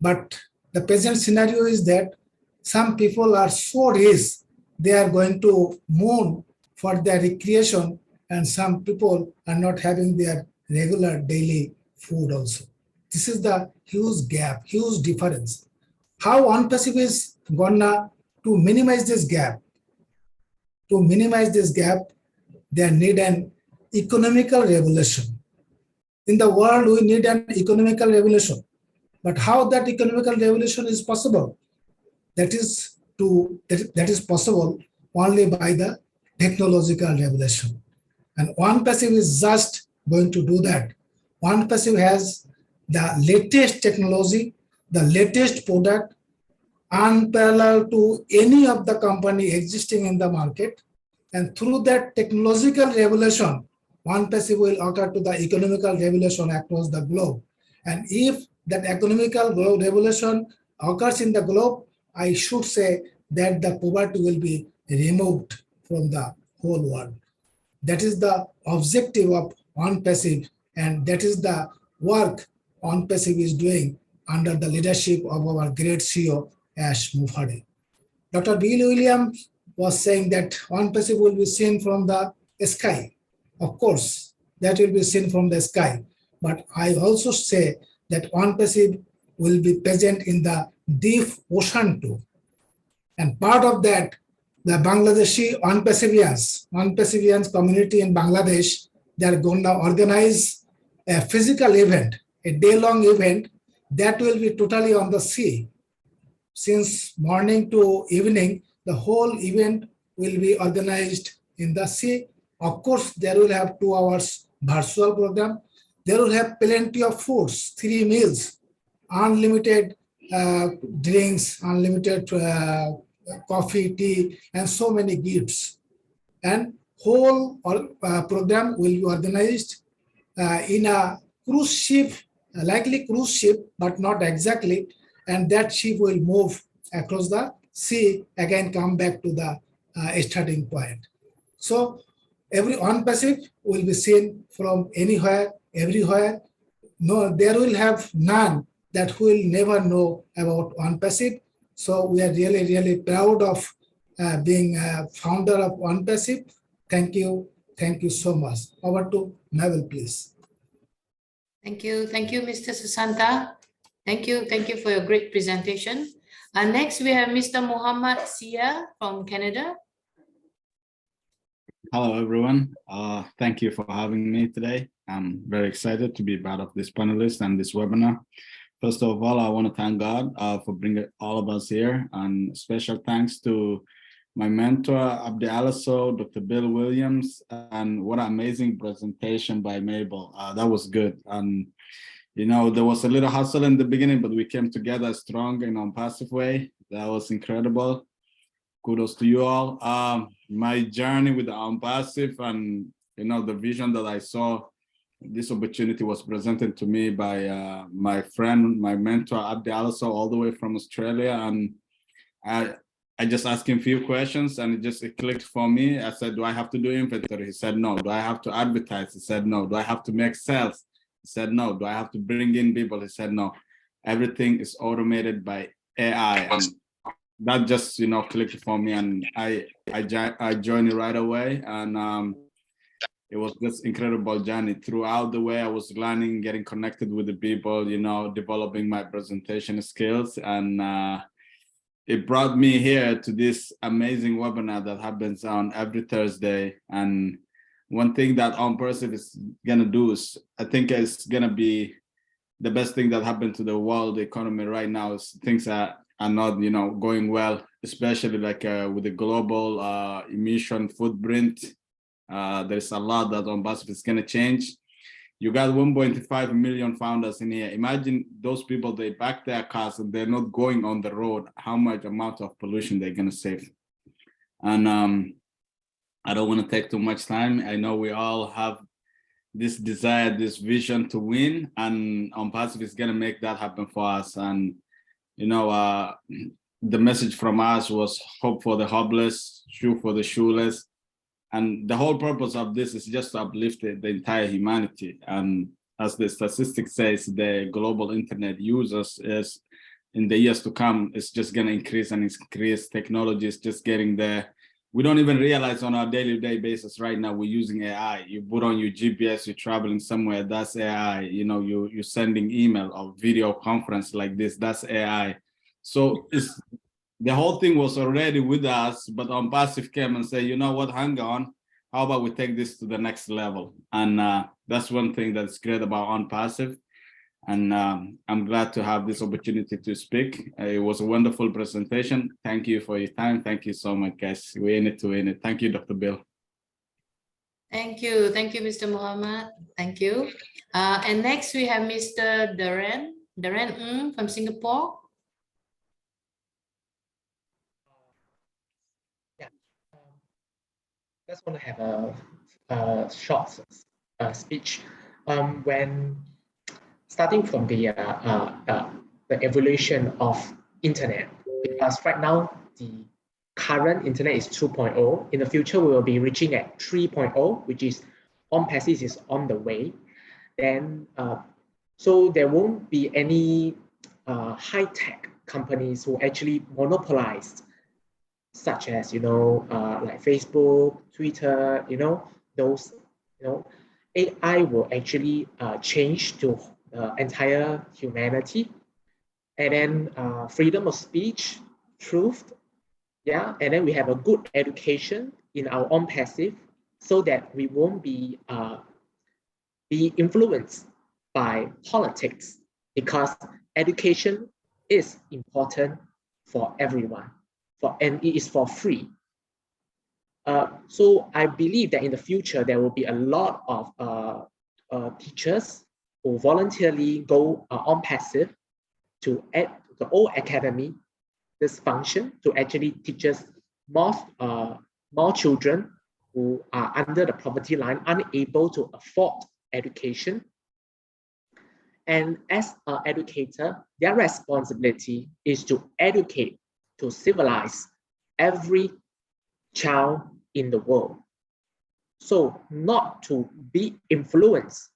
But the present scenario is that some people are so rich, they are going to mourn for their recreation, and some people are not having their regular daily food also. This is the huge gap, huge difference. How ONPASSIVE is gonna to minimize this gap? To minimize this gap, they need an economical revolution. In the world, we need an economical revolution. But how that economical revolution is possible? That is possible only by the technological revolution. And ONPASSIVE is just going to do that. ONPASSIVE has the latest technology, the latest product, unparalleled to any of the company existing in the market. And through that technological revolution, ONPASSIVE will occur to the economical revolution across the globe. And if that economical revolution occurs in the globe, I should say that the poverty will be removed from the whole world. That is the objective of ONPASSIVE, and that is the work ONPASSIVE is doing under the leadership of our great CEO, Ash Mufade. Dr. Bill Williams was saying that ONPASSIVE will be seen from the sky. Of course, that will be seen from the sky. But I also say that ONPASSIVE will be present in the deep ocean too. And part of that, the Bangladeshi ONPASSIVians community in Bangladesh, they are going to organize a physical event, a day-long event that will be totally on the sea. Since morning to evening, the whole event will be organized in the sea. Of course, there will have 2 hours virtual program. There will have plenty of foods, 3 meals, unlimited drinks, unlimited coffee, tea, and so many gifts. And whole program will be organized in a cruise ship, likely cruise ship, but not exactly. And that ship will move across the sea, again come back to the starting point. So every ONPASSIVE will be seen from anywhere, everywhere. No, there will have none that will never know about ONPASSIVE. So we are really, really proud of being a founder of ONPASSIVE. Thank you. Thank you so much. Over to Mabel, please. Thank you, Mr. Susanta. Thank you for your great presentation. Next, we have Mr. Muhammad Sia from Canada. Hello, everyone. Thank you for having me today. I'm very excited to be part of this panelist and this webinar. First of all, I want to thank God for bringing all of us here, and special thanks to my mentor, Abdi Alaso, Dr. Bill Williams, and what an amazing presentation by Mabel. That was good. And, you know, there was a little hustle in the beginning, but we came together strong in ONPASSIVE way. That was incredible. Kudos to you all. My journey with the ONPASSIVE and, you know, the vision that I saw, this opportunity was presented to me by my friend, my mentor, Abdi Alaso, all the way from Australia. And I just asked him a few questions and it clicked for me. I said, do I have to do inventory? He said, no. Do I have to advertise? He said, no. Do I have to make sales? He said, no. Do I have to bring in people? He said, no. Everything is automated by AI. And that just, you know, clicked for me, and I joined it right away. And it was this incredible journey. Throughout the way, I was learning, getting connected with the people, you know, developing my presentation skills. And it brought me here to this amazing webinar that happens on every Thursday. And one thing that ONPASSIVE is gonna do is, I think it's gonna be the best thing that happened to the world economy right now is things are not, going well, especially like with the global emission footprint. There's a lot that ONPASSIVE is going to change. You got 1.5 million founders in here. Imagine those people, they back their cars and they're not going on the road, how much amount of pollution they're going to save. And I don't want to take too much time. I know we all have this desire, this vision to win, and ONPASSIVE is going to make that happen for us. And, the message from us was hope for the hopeless, shoe for the shoeless. And the whole purpose of this is just to uplift the entire humanity. And as the statistics says, the global internet users is in the years to come, it's just going to increase and increase. Technology is just getting there. We don't even realize on our daily basis right now, we're using AI. You put on your GPS, you're traveling somewhere, that's AI. You're sending email or video conference like this, that's AI. So the whole thing was already with us, but ONPASSIVE came and said, you know what, hang on, how about we take this to the next level? And that's one thing that's great about ONPASSIVE. And I'm glad to have this opportunity to speak. It was a wonderful presentation. Thank you for your time. Thank you so much, guys. We're in it to win it. Thank you, Dr. Bill. Thank you. Thank you, Mr. Muhammad. Thank you. And next we have Mr. Darren Ng from Singapore. Just want to have a short speech. When starting from the evolution of internet, because right now the current internet is 2.0. In the future, we will be reaching at 3.0, which is ONPASSIVE is on the way. Then, so there won't be any high-tech companies who actually monopolize, such as like Facebook, Twitter, those, AI will actually change to entire humanity, and then freedom of speech, truth, yeah, and then we have a good education in our ONPASSIVE, so that we won't be influenced by politics, because education is important for everyone, and it is for free. So I believe that in the future, there will be a lot of teachers who voluntarily go ONPASSIVE to add the old academy, this function to actually teach us more children who are under the poverty line, unable to afford education. And as an educator, their responsibility is to educate, to civilize every child in the world. So not to be influenced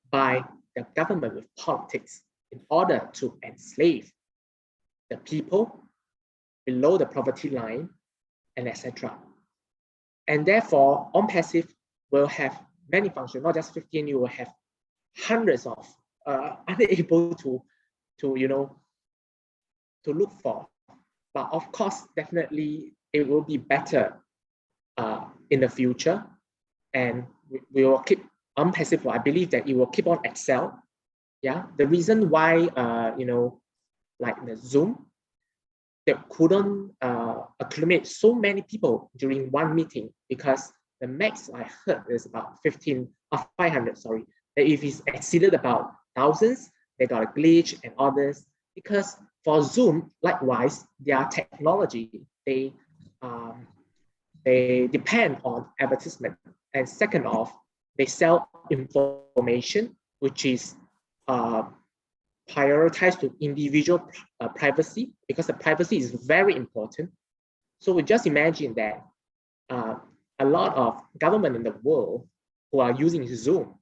by the government with politics in order to enslave the people below the poverty line, and etc. And therefore, ONPASSIVE will have many functions, not just 15, you will have hundreds of unable to look for. But of course, definitely it will be better in the future, and we will keep ONPASSIVE. I believe that it will keep on excel. Yeah, the reason why like the Zoom, they couldn't acclimate so many people during one meeting, because the max I heard is about 500. Sorry, if it's exceeded about thousands, they got a glitch and others. Because for Zoom, likewise, their technology, they depend on advertisement, and second off, they sell information which is prioritized to individual privacy, because the privacy is very important. So we just imagine that a lot of government in the world who are using Zoom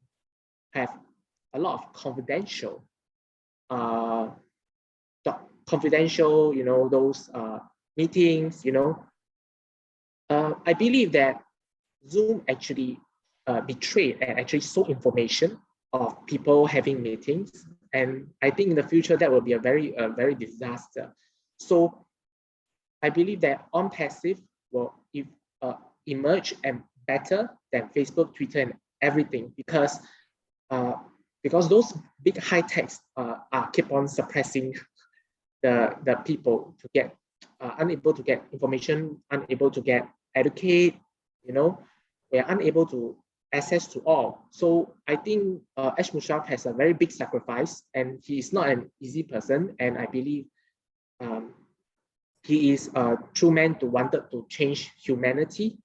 have a lot of confidential, those meetings. I believe that Zoom actually betrayed and actually sold information of people having meetings, and I think in the future that will be a very disaster. So I believe that ONPASSIVE will emerge and better than Facebook, Twitter, and everything, because because those big high techs are keep on suppressing the people to get unable to get information, unable to get educate, you know, we are unable to access to all. So I think Ash Musharraf has a very big sacrifice, and he is not an easy person, and I believe he is a true man who wanted to change humanity.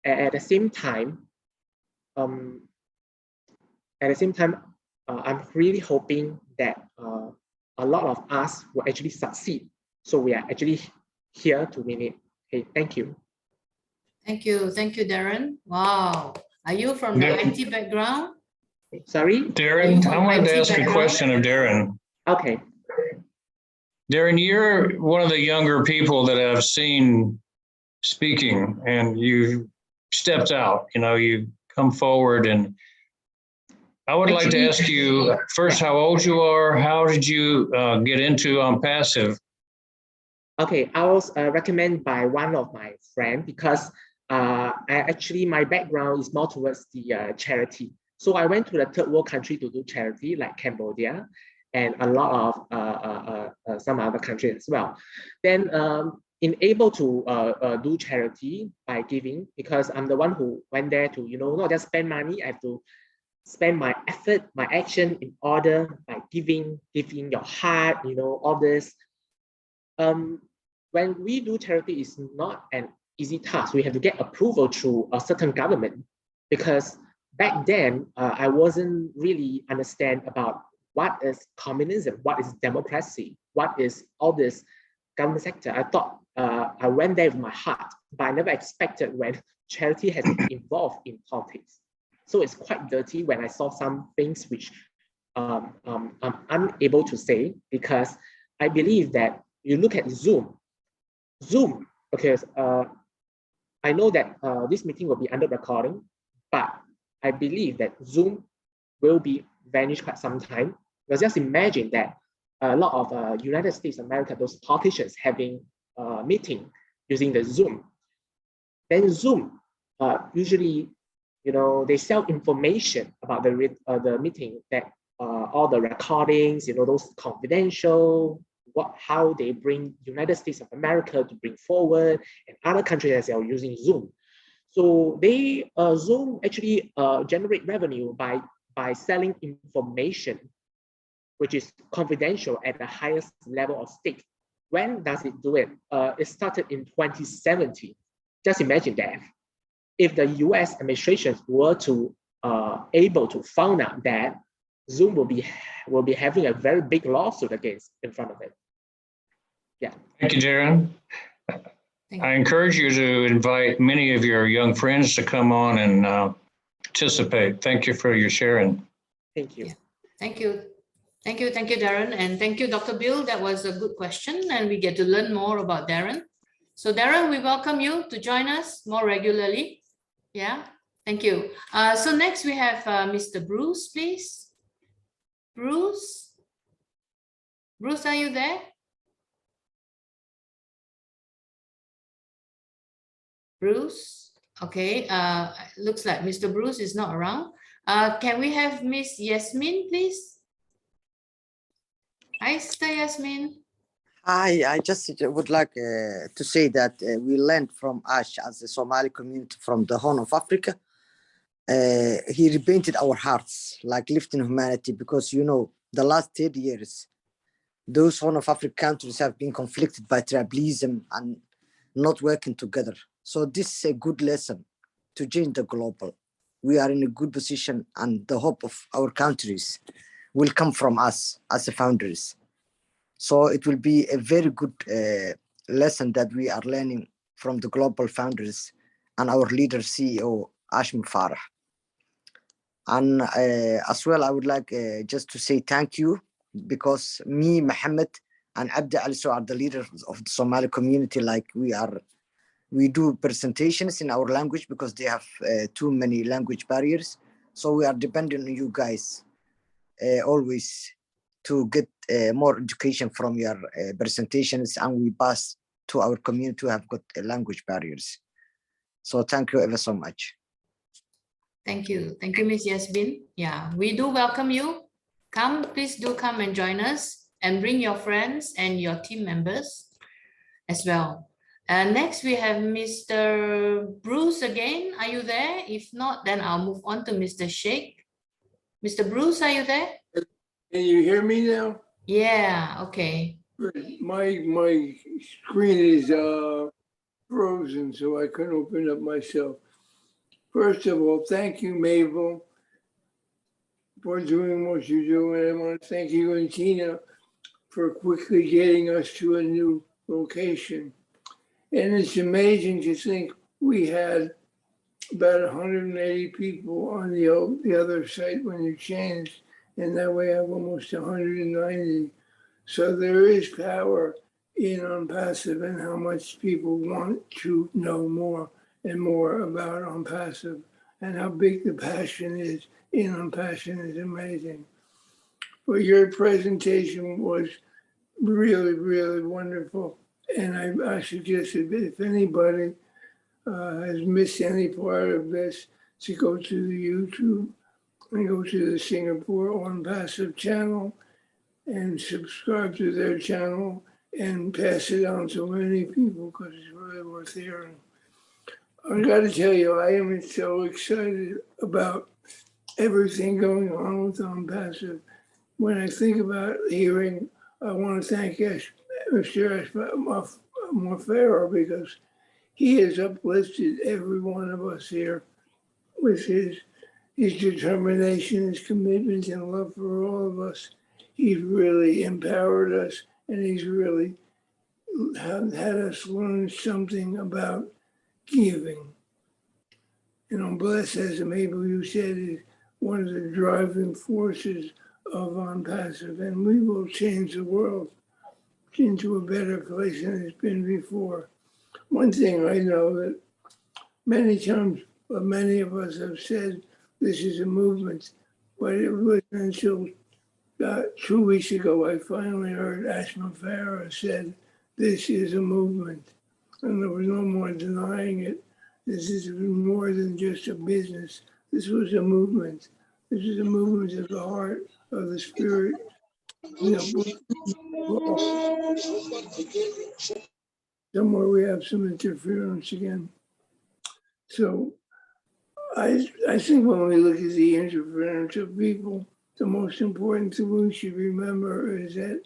At the same time, I'm really hoping that a lot of us will actually succeed. So we are actually here to win it. Okay, thank you. Thank you, Darren. Wow, are you from the IT background? Sorry, Darren, I wanted to ask a question of Darren. Okay. Darren, you're one of the younger people that I've seen speaking, and you stepped out, you know, you come forward, and I would like to ask you first how old you are. How did you get into ONPASSIVE? Okay, I was recommended by one of my friends because my background is more towards the charity. So I went to the third world country to do charity, like Cambodia and a lot of some other countries as well. Then able to do charity by giving, because I'm the one who went there to, you know, not just spend money, I have to spend my effort, my action in order by giving your heart, you know, all this. When we do charity, it's not an easy task. We have to get approval through a certain government, because back then I wasn't really understand about what is communism, what is democracy, what is all this government sector. I thought I went there with my heart, but I never expected when charity has been involved in politics. So it's quite dirty when I saw some things which I'm unable to say, because I believe that you look at Zoom, okay, I know that this meeting will be under recording, but I believe that Zoom will be vanished quite some time. Because just imagine that a lot of United States of America, those politicians having a meeting using the Zoom. Then Zoom, usually, you know, they sell information about the meeting, that all the recordings, you know, those confidential, how they bring United States of America to bring forward, and other countries as they are using Zoom. So they Zoom actually generate revenue by selling information which is confidential at the highest level of stake. When does it do it? It started in 2017. Just imagine that. If the US administration were to able to find out that, Zoom will be having a very big lawsuit in front of it. Yeah. Thank you, Darren. I encourage you to invite many of your young friends to come on and participate. Thank you for your sharing. Thank you. Yeah. Thank you, Darren, and thank you, Dr. Bill. That was a good question, and we get to learn more about Darren. So Darren, we welcome you to join us more regularly. Yeah, thank you. So next we have Mr. Bruce, please. Bruce, are you there? Bruce, okay, looks like Mr. Bruce is not around. Can we have Miss Yasmin, please? Hi, Sister Yasmin. Hi, I just would like to say that we learned from Ash as a Somali community from the Horn of Africa. He repainted our hearts, like lifting humanity, because, you know, the last 30 years, those Horn of Africa countries have been conflicted by tribalism and not working together. So this is a good lesson to change the global. We are in a good position, and the hope of our countries will come from us as the founders. So it will be a very good lesson that we are learning from the global founders and our leader, CEO, Ash Musharraf. And as well, I would like just to say thank you, because me, Mohammed, and Abdi also are the leaders of the Somali community. Like we do presentations in our language because they have too many language barriers. So we are dependent on you guys always to get more education from your presentations, and we pass to our community who have got language barriers. So thank you ever so much. Thank you, Ms. Yasmin. Yeah, we do welcome you please do come and join us and bring your friends and your team members as well. Next, we have Mr. Bruce again. Are you there? If not, then I'll move on to Mr. Sheikh. Mr. Bruce, are you there? Can you hear me now? Yeah, okay. My screen is frozen, so I couldn't open up myself. First of all, thank you, Mabel, for doing what you do. And I want to thank you and Tina for quickly getting us to a new location. And it's amazing to think we had about 180 people on the other site when you changed, and now we have almost 190. So there is power in ONPASSIVE and how much people want to know more and more about ONPASSIVE, and how big the passion is in ONPASSIVE is amazing. But your presentation was really, really wonderful. And I suggested that if anybody has missed any part of this, to go to the YouTube and go to the Singapore ONPASSIVE channel and subscribe to their channel and pass it on to many people, because it's really worth hearing. I got to tell you, I am so excited about everything going on with ONPASSIVE. When I think about hearing, I want to thank Mr. Morfero, because he has uplifted every one of us here with his determination, his commitment, and love for all of us. He's really empowered us, and he's really had us learn something about giving. You know, bless, as maybe you said, is one of the driving forces of ONPASSIVE, and we will change the world into a better place than it's been before. One thing I know that many times, many of us have said, this is a movement, but it wasn't until 2 weeks ago I finally heard Ashma Farah said, this is a movement, and there was no more denying it. This is more than just a business. This was a movement. This is a movement of the heart, of the spirit. You know, somewhere we have some interference again. So I think when we look at the interference of people, the most important thing we should remember is that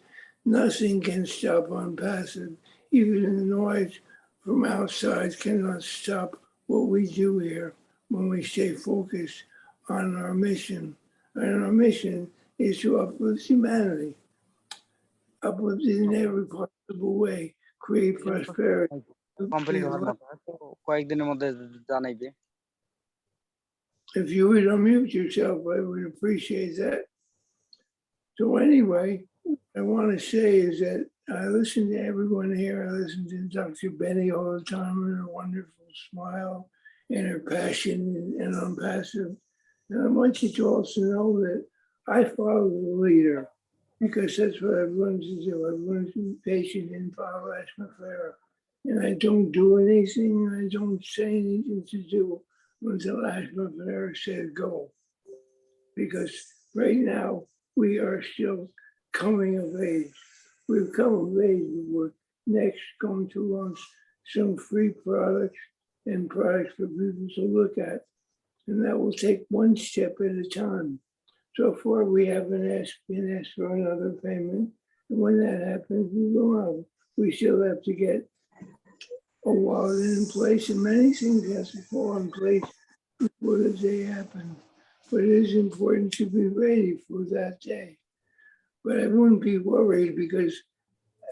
nothing can stop ONPASSIVE. Even the noise from outside cannot stop what we do here when we stay focused on our mission. And our mission is to uplift humanity, uplift it in every possible way, create prosperity. If you would unmute yourself, I would appreciate that. So anyway, what I want to say is that I listen to everyone here. I listen to Dr. Benny all the time, and her wonderful smile and her passion and ONPASSIVE. And I want you to also know that I follow the leader, because that's what I've learned to do. I've learned to be patient and follow Ashma Farah. And I don't do anything, and I don't say anything to do until Ashma Farah said go. Because right now, we are still coming of age. We've come of age. We're next going to launch some free products and products for people to look at. And that will take one step at a time. So far, we haven't been asked for another payment. And when that happens, we will have. We still have to get a wallet in place, and many things have to fall in place before the day happens. But it is important to be ready for that day. But I wouldn't be worried, because,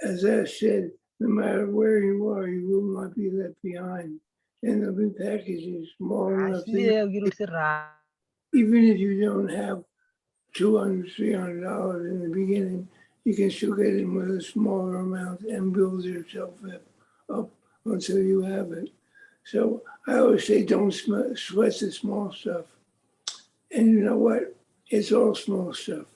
as I said, no matter where you are, you will not be left behind. And there'll be packages small enough that even if you don't have $200, $300 in the beginning, you can still get in with a smaller amount and build yourself up until you have it. So I always say, don't sweat the small stuff. And you know what? It's all small stuff.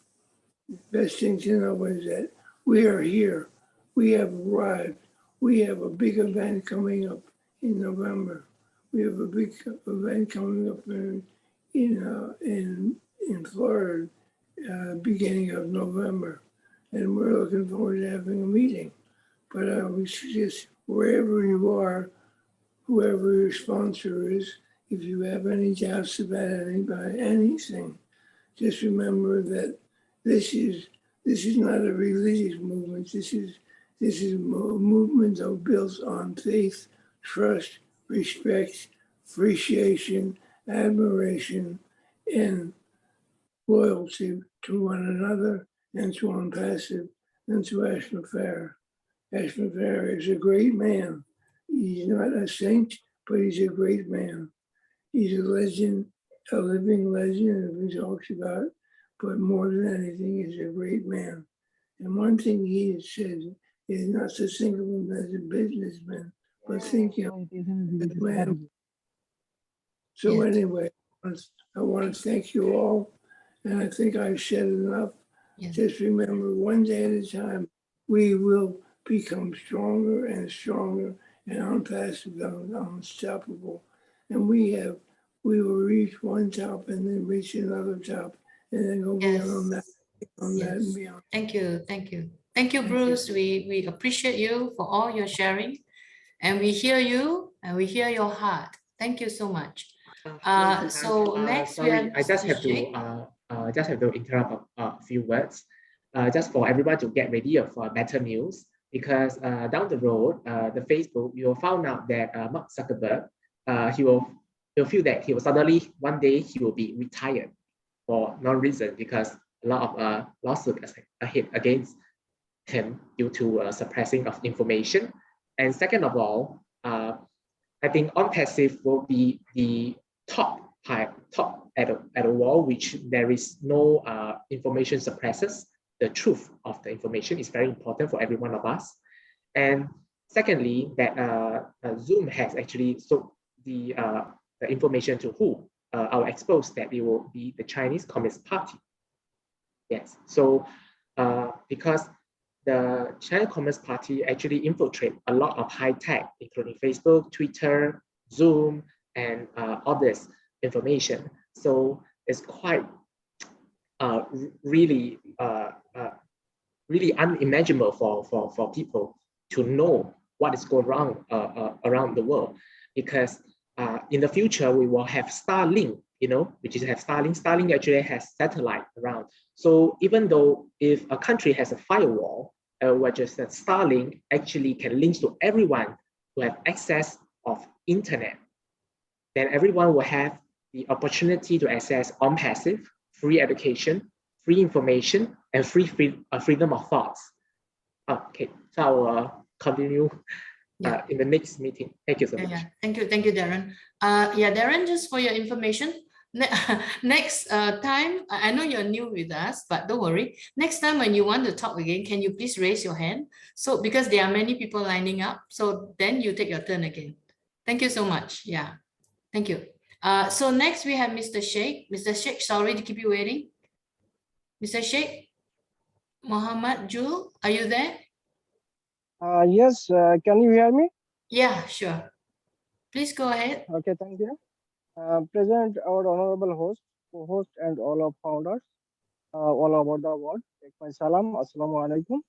Best thing to know is that we are here. We have arrived. We have a big event coming up in November. We have a big event coming up in Florida beginning of November. And we're looking forward to having a meeting. But I would suggest wherever you are, whoever your sponsor is, if you have any doubts about anything, just remember that this is not a religious movement. This is a movement built on faith, trust, respect, appreciation, admiration, and loyalty to one another and to ONPASSIVE and to Ashma Farah. Ashma Farah is a great man. He's not a saint, but he's a great man. He's a legend, a living legend, as he talks about, but more than anything, he's a great man. And one thing he has said is not to think of him as a businessman, but think of him as a man. So anyway, I want to thank you all. And I think I've said enough. Yes. Just remember, one day at a time, we will become stronger and stronger and unstoppable. And we will reach one top and then reach another top and then go beyond that, and beyond. Thank you. Thank you, Bruce. We appreciate you for all your sharing, and we hear you and we hear your heart. Thank you so much. So next, sorry, I just have to interrupt a few words, just for everyone to get ready for better news. Because down the road, the Facebook, you will find out that Mark Zuckerberg, he will feel that he will suddenly one day he will be retired for no reason, because a lot of lawsuits ahead against him due to suppressing of information. And second of all, I think ONPASSIVE will be the top at a wall, which there is no information suppresses. The truth of the information is very important for every one of us. And secondly, that Zoom has actually sold the information to who? I'll expose that it will be the Chinese Communist Party. Yes, so because the China Communist Party actually infiltrate a lot of high tech, including Facebook, Twitter, Zoom, and all this information. So it's quite really unimaginable for people to know what is going on around the world, because in the future we will have Starlink, which is have Starlink. Starlink actually has satellite around. So even though if a country has a firewall, which is that Starlink actually can link to everyone who have access of internet, then everyone will have the opportunity to access ONPASSIVE, free education, free information, and freedom of thoughts. Okay, so I'll continue in the next meeting. Thank you so much. Thank you, Darren. Darren, just for your information, next time, I know you're new with us, but don't worry. Next time when you want to talk again, can you please raise your hand? So because there are many people lining up, so then you take your turn again. Thank you so much. Yeah, thank you. So next we have Mr. Sheikh. Mr. Sheikh, sorry to keep you waiting. Mr. Sheikh Muhammad Jul, are you there? Yes, can you hear me? Yeah, sure. Please go ahead. Okay, thank you. Present our honorable host, co-host, and all of founders all over the world. Take my salam. Assalamu alaikum.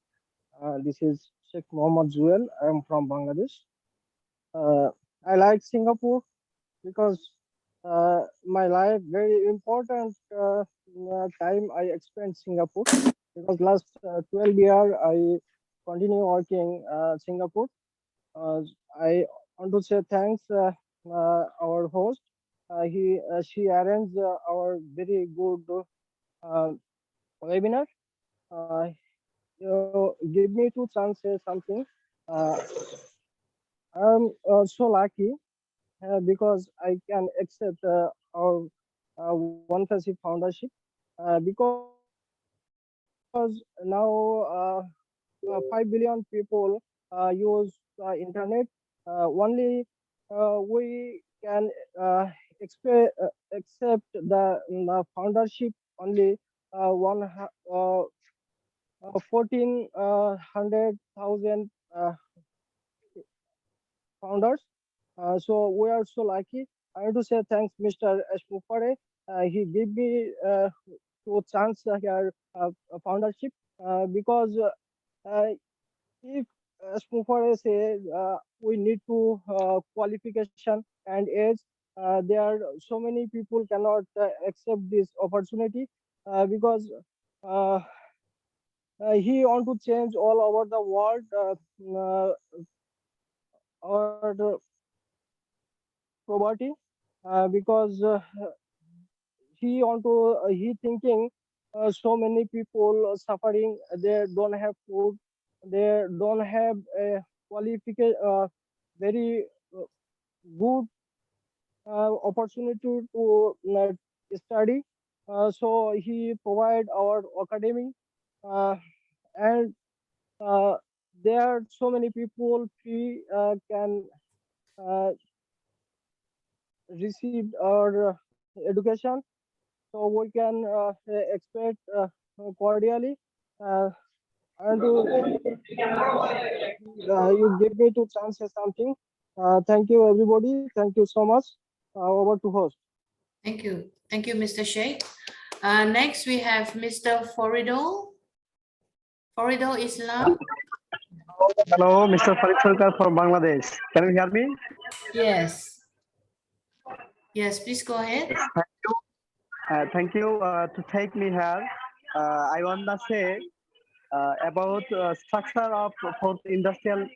This is Sheikh Muhammad Zuel. I am from Bangladesh. I like Singapore because my life very important time I spent Singapore, because last 12 years I continue working Singapore. I want to say thanks our host. She arranged our very good webinar. Give me two chances something. I'm so lucky because I can accept our ONPASSIVE foundership because now 5 billion people use internet. Only we can accept the foundership only 1400,000 founders. So we are so lucky. I want to say thanks, Mr. Ashmufare. He gave me to chance here foundership because if as Mufare says, we need to qualification and age. There are so many people cannot accept this opportunity because he want to change all over the world our poverty because he want to he thinking so many people suffering, they don't have food, they don't have a qualification very good opportunity to study, so he provide our academy and there are so many people free can uh, receive our education, so we can expect cordially and you give me to chance say something. Thank you everybody, thank you so much. Over to host. Thank you, Mr. Sheikh. Next, we have Mr. Forido Islam. Hello, Mr. Farid Sarkar from Bangladesh. Can you hear me? Yes. Yes, please go ahead. Thank you to take me here. I want to say about structure of fourth industrial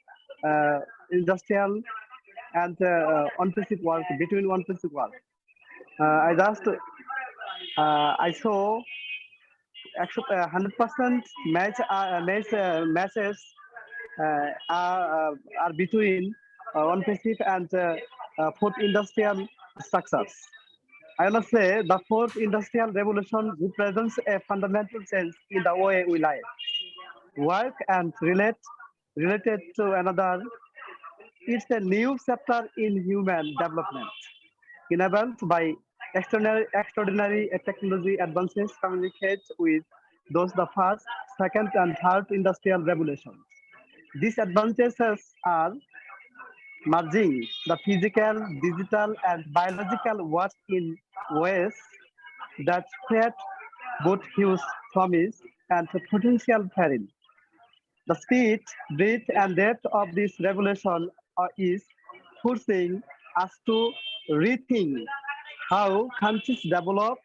and on-physic work, between on-physic work. I just I saw 100% matches are between on-physic and fourth industrial structures. I want to say the fourth industrial revolution represents a fundamental change in the way we live, work, and related to another. It's a new chapter in human development, enabled by extraordinary technology advances communicate with those the first, second, and third industrial revolutions. These advances are merging the physical, digital, and biological world in ways that create both huge promise and potential peril. The speed, breadth, and depth of this revolution is forcing us to rethink how countries develop,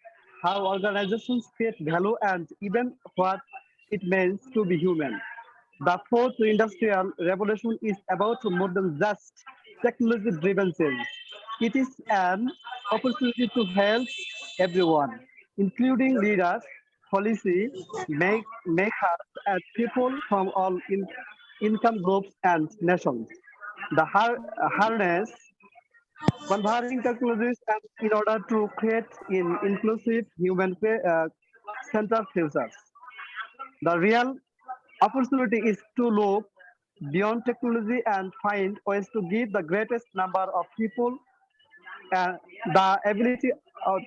how organizations create value, and even what it means to be human. The fourth industrial revolution is about more than just technology-driven change. It is an opportunity to help everyone, including leaders, policy makers, and people from all income groups and nations. The harness converging technologies and in order to create inclusive human-centered futures. The real opportunity is to look beyond technology and find ways to give the greatest number of people the ability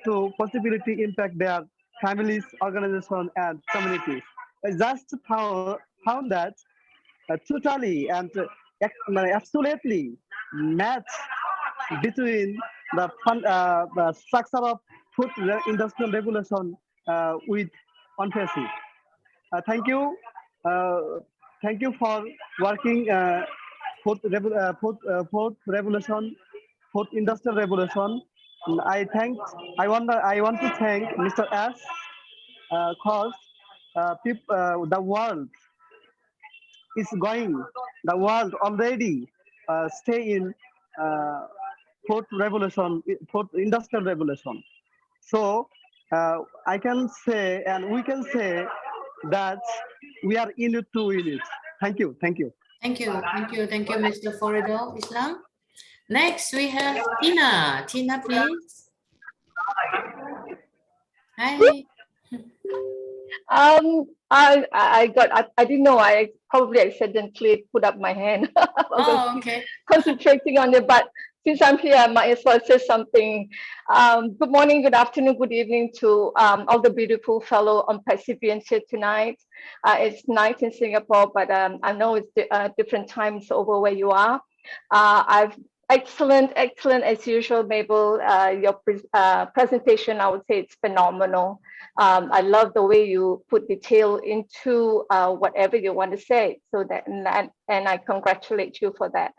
to possibility impact their families, organizations, and communities. I just found that totally and absolutely match between the structure of food industrial revolution with ONPASSIVE. Thank you. Thank you for working fourth revolution, fourth industrial revolution. I want to thank Mr. S. Cause the world is going. The world already stay in fourth revolution, fourth industrial revolution. So I can say, and we can say that we are in it to win it. Thank you. Thank you. Thank you, Mr. Forido Islam. Next, we have Tina. Tina, please. Hi. I didn't know. I probably accidentally put up my hand. Oh, okay. Concentrating on it, but since I'm here, I might as well say something. Good morning, good afternoon, good evening to all the beautiful fellow ONPASSIVians here tonight. It's night in Singapore, but I know it's different times over where you are. Excellent, excellent as usual, Mabel. Your presentation, I would say it's phenomenal. I love the way you put detail into whatever you want to say. So and I congratulate you for that.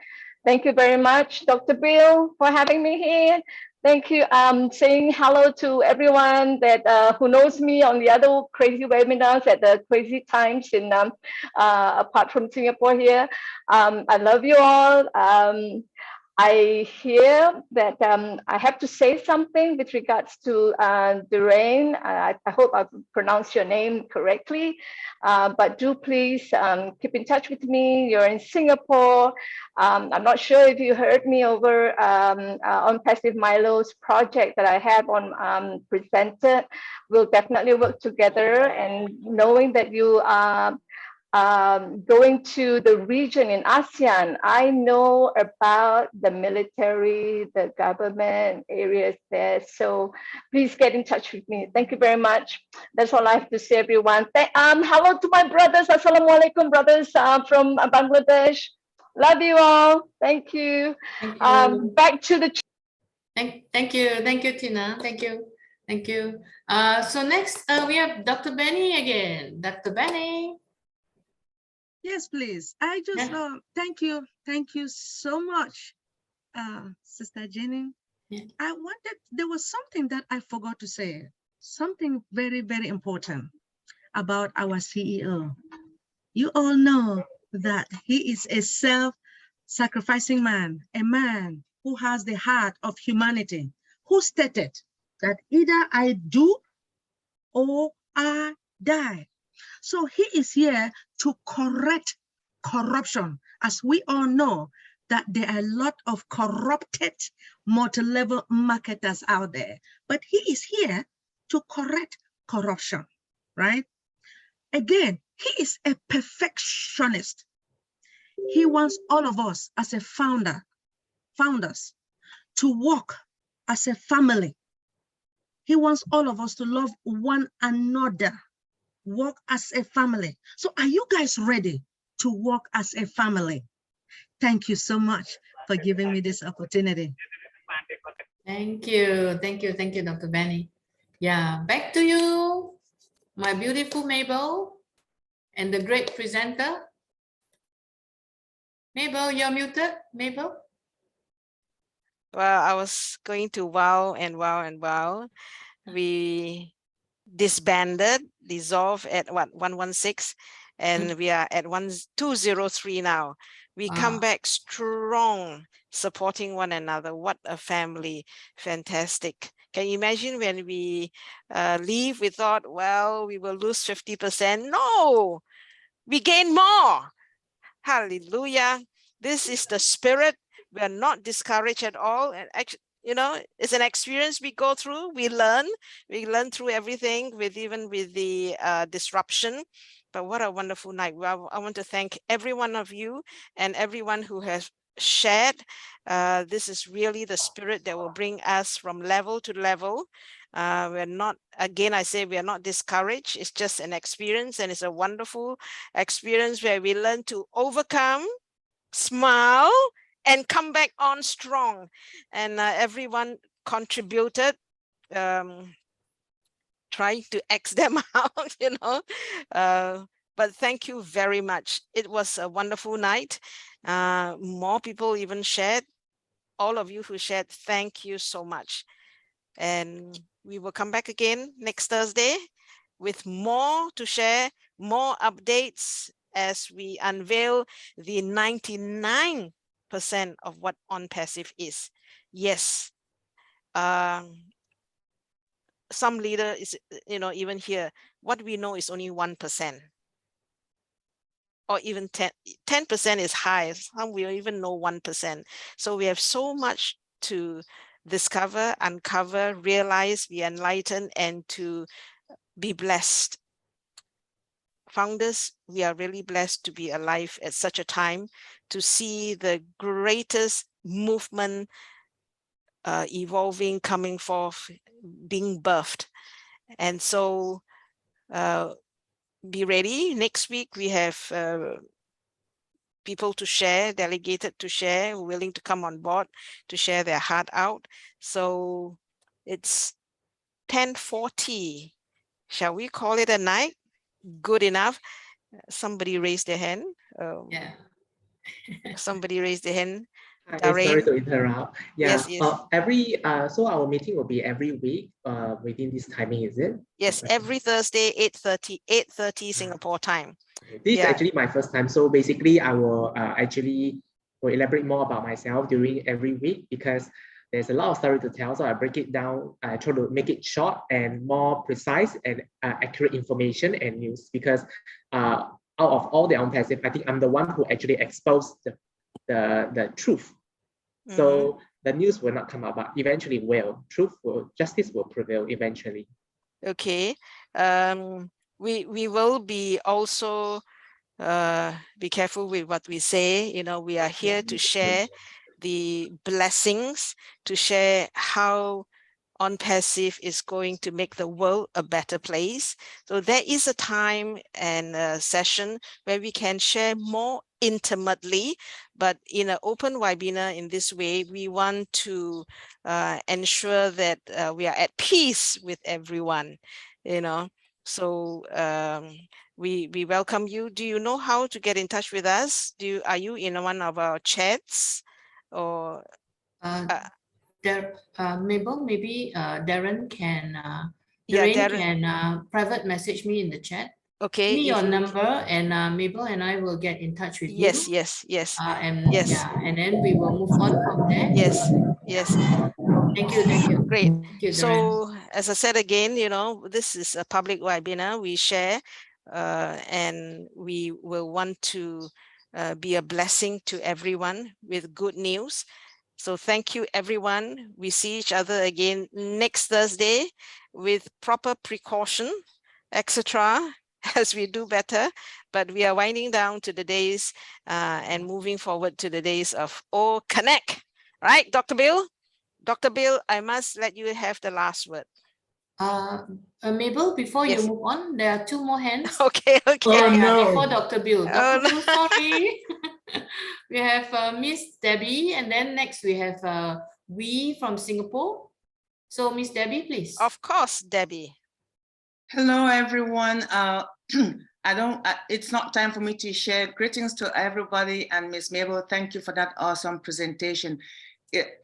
Thank you very much, Dr. Bill, for having me here. Thank you. Saying hello to everyone that who knows me on the other crazy webinars at the crazy times in apart from Singapore here. I love you all. I hear that I have to say something with regards to Durain. I hope I've pronounced your name correctly, but do please keep in touch with me. You're in Singapore. I'm not sure if you heard me over on Passive Milo's project that I have on presented. We'll definitely work together, and knowing that you are going to the region in ASEAN, I know about the military, the government areas there. So please get in touch with me. Thank you very much. That's all I have to say, everyone. Hello to my brothers. Assalamualaikum, brothers from Bangladesh. Love you all. Thank you. Thank you. Back to the. Thank you, Tina. Thank you. So next we have Dr. Benny again. Dr. Benny. Yes, please. I just thank you so much, Sister Jenny. Yeah. There was something that I forgot to say, something very, very important about our CEO. You all know that he is a self-sacrificing man, a man who has the heart of humanity, who stated that either I do or I die. So he is here to correct corruption, as we all know that there are a lot of corrupted multi-level marketers out there. But he is here to correct corruption, right? Again, he is a perfectionist. He wants all of us as a founders to work as a family. He wants all of us to love one another, work as a family. So are you guys ready to work as a family? Thank you so much for giving me this opportunity. Thank you, Dr. Benny. Yeah, back to you, my beautiful Mabel, and the great presenter. Mabel, you're muted, Mabel. Well, I was going to wow and wow and wow. We dissolved at what, 116, and we are at 203 now. We come back strong, supporting one another. What a family. Fantastic. Can you imagine when we leave, we thought, well, we will lose 50%. No, we gain more. Hallelujah. This is the spirit. We are not discouraged at all. And actually, you know, it's an experience we go through. We learn through everything, even with the disruption. But what a wonderful night. Well, I want to thank every one of you and everyone who has shared. This is really the spirit that will bring us from level to level. We're not, again, I say we are not discouraged. It's just an experience, and it's a wonderful experience where we learn to overcome, smile, and come back on strong. And everyone contributed, trying to X them out, you know. But thank you very much. It was a wonderful night. More people even shared. All of you who shared, thank you so much. And we will come back again next Thursday with more to share, more updates as we unveil the 99% of what ONPASSIVE is. Yes, some leader is, you know, even here, what we know is only 1%. Or even 10% is high. Some we even know 1%. So we have so much to discover, uncover, realize, be enlightened, and to be blessed. Founders, we are really blessed to be alive at such a time to see the greatest movement evolving, coming forth, being birthed. And so be ready. Next week we have people to share, delegated to share, willing to come on board to share their heart out. So it's 10:40. Shall we call it a night? Good enough. Somebody raised their hand. Yeah. Somebody raised their hand. Sorry Darren? to interrupt. Yeah. Yes, yes. So our meeting will be every week within this timing, is it? Yes, every Thursday, 8:30 Singapore time. This is Yeah. actually my first time. So basically, I will will elaborate more about myself during every week because there's a lot of story to tell. So I break it down. I try to make it short and more precise and accurate information and news because out of all the ONPASSIVE, I think I'm the one who actually exposed the truth. So the news will not come out, but eventually justice will prevail eventually. Okay. We will be also be careful with what we say. You know, we are here to share the blessings, to share how ONPASSIVE is going to make the world a better place. So there is a time and a session where we can share more intimately, but in an open webinar in this way, we want to ensure that we are at peace with everyone, you know. So we welcome you. Do you know how to get in touch with us? Are you in one of our chats or? Mabel, maybe Darren can private message me in the chat. Okay. Give me your number and Mabel and I will get in touch with you. Yes. And then we will move on from there. Yes. Thank you. Great. Thank you, so as I said again, you know, this is a public webinar. We share and we will want to be a blessing to everyone with good news. So thank you, everyone. We see each other again next Thursday with proper precaution, etc., as we do better. But we are winding down to the days and moving forward to the days of Connect. Right, Dr. Bill? Dr. Bill, I must let you have the last word. Mabel, before you move on, there are 2 more hands. Okay. Oh, no. Before Dr. Bill. Dr. no. Bill, sorry. We have Miss Debbie, and then next we have Wee from Singapore. So Miss Debbie, please. Of course, Debbie. Hello, everyone. It's not time for me to share. Greetings to everybody, and Miss Mabel, thank you for that awesome presentation.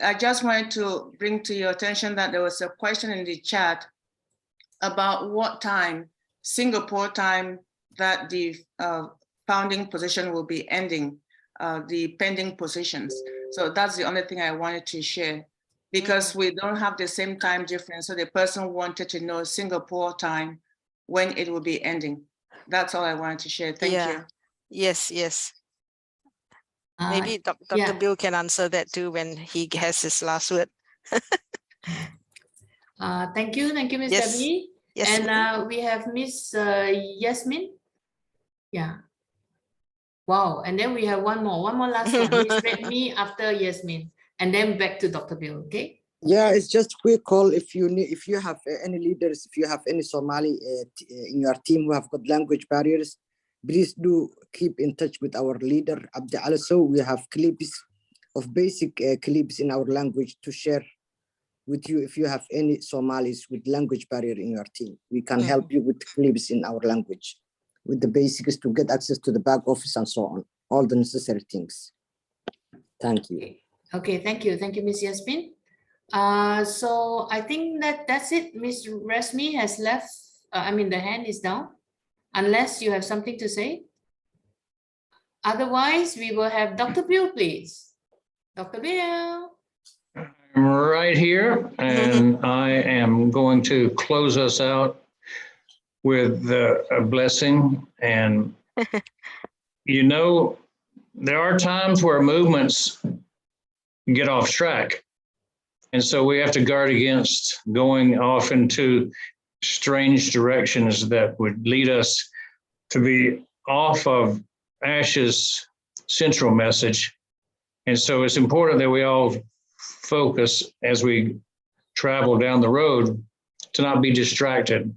I just wanted to bring to your attention that there was a question in the chat about what time, Singapore time, that the founding position will be ending, the pending positions. So that's the only thing I wanted to share because we don't have the same time difference. So the person wanted to know Singapore time when it will be ending. That's all I wanted to share. Thank you. Yes. Maybe Dr. Bill can answer that too when he has his last word. Thank you, Miss Debbie. And we have Miss Yasmin. Yeah. Wow. And then we have one more last one. Miss Redmi after Yasmin, and then back to Dr. Bill. Okay. Yeah, it's just a quick call. If you have any leaders, if you have any Somali in your team who have got language barriers, please do keep in touch with our leader, Abdi Ali. So we have clips of basic clips in our language to share with you. If you have any Somalis with language barrier in your team, we can help you with clips in our language, with the basics to get access to the back office and so on, all the necessary things. Thank you. Okay, thank you, Miss Yasmin. So I think that's it. Miss Resmi has left. The hand is down. Unless you have something to say. Otherwise, we will have Dr. Bill, please. Dr. Bill. I'm right here, and I am going to close us out with a blessing. And, you know, there are times where movements get off track. And so we have to guard against going off into strange directions that would lead us to be off of Ash's central message. And so it's important that we all focus as we travel down the road to not be distracted.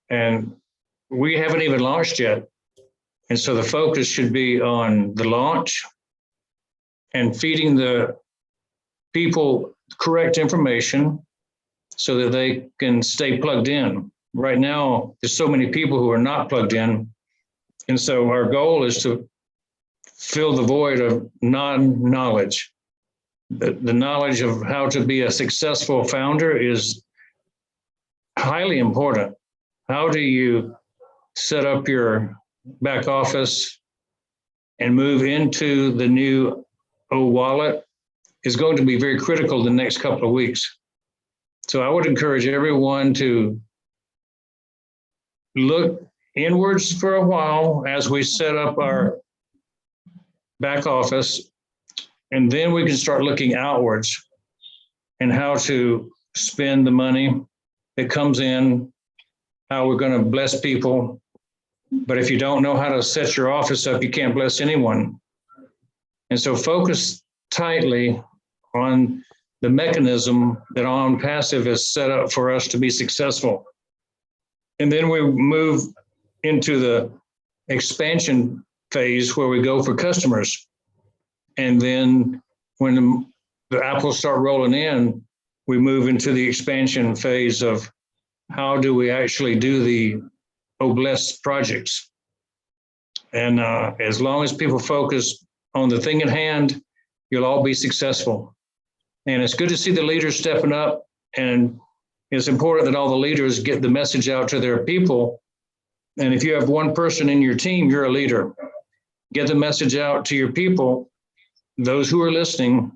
And we haven't even launched yet. And so the focus should be on the launch and feeding the people correct information so that they can stay plugged in. Right now, there's so many people who are not plugged in. And so our goal is to fill the void of non-knowledge. The knowledge of how to be a successful founder is highly important. How do you set up your back office and move into the new wallet is going to be very critical the next couple of weeks. So I would encourage everyone to look inwards for a while as we set up our back office, and then we can start looking outwards and how to spend the money that comes in, how we're going to bless people. But if you don't know how to set your office up, you can't bless anyone. And so focus tightly on the mechanism that ONPASSIVE is set up for us to be successful. And then we move into the expansion phase where we go for customers. And then when the apples start rolling in, we move into the expansion phase of how do we actually do the blessed projects. And as long as people focus on the thing at hand, you'll all be successful. And it's good to see the leaders stepping up. And it's important that all the leaders get the message out to their people. And if you have one person in your team, you're a leader. Get the message out to your people, those who are listening,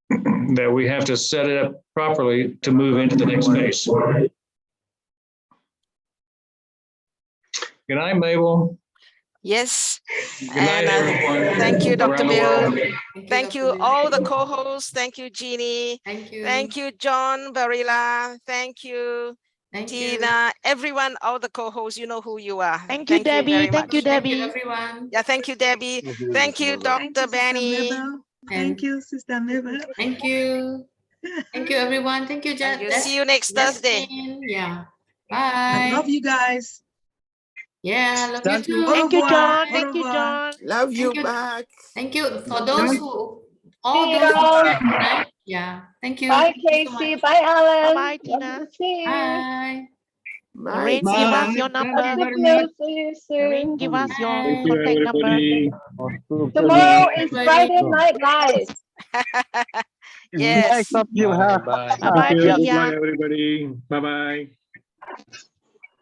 that we have to set it up properly to move into the next phase. Good night, Mabel. Yes. Good night, everyone. Thank you, Dr. around the Bill. world. Thank you, all the co-hosts. Thank you, Jeannie. Thank you. Thank you, John Barilla. Thank you, Tina. Everyone, all the co-hosts, you know who you are. Thank you, Debbie. very Thank you, much. Thank you, Debbie. everyone. Yeah, thank you, Debbie. Thank you, Dr. Benny. Thank you, Sister Mabel. Thank you. Thank you, everyone. Thank you, Jan. See you next Thursday. Yeah. I Bye. love you guys. Yeah, love you too. Thank you, John. Thank you, John. Love you back. Thank you for those who, all See those who y'all. shared tonight. Yeah. Thank you. Bye, Thank you so Casey. much. Bye, Alan. Bye, Love Tina. to see you. Bye. Lorraine, give us your number. Dr. Bill, see you Lorraine, soon. give us your Bye. contact number. Tomorrow is Friday Night Live. Yes. Nice of you. Bye-bye, Good Priya. night, everybody. Bye-bye.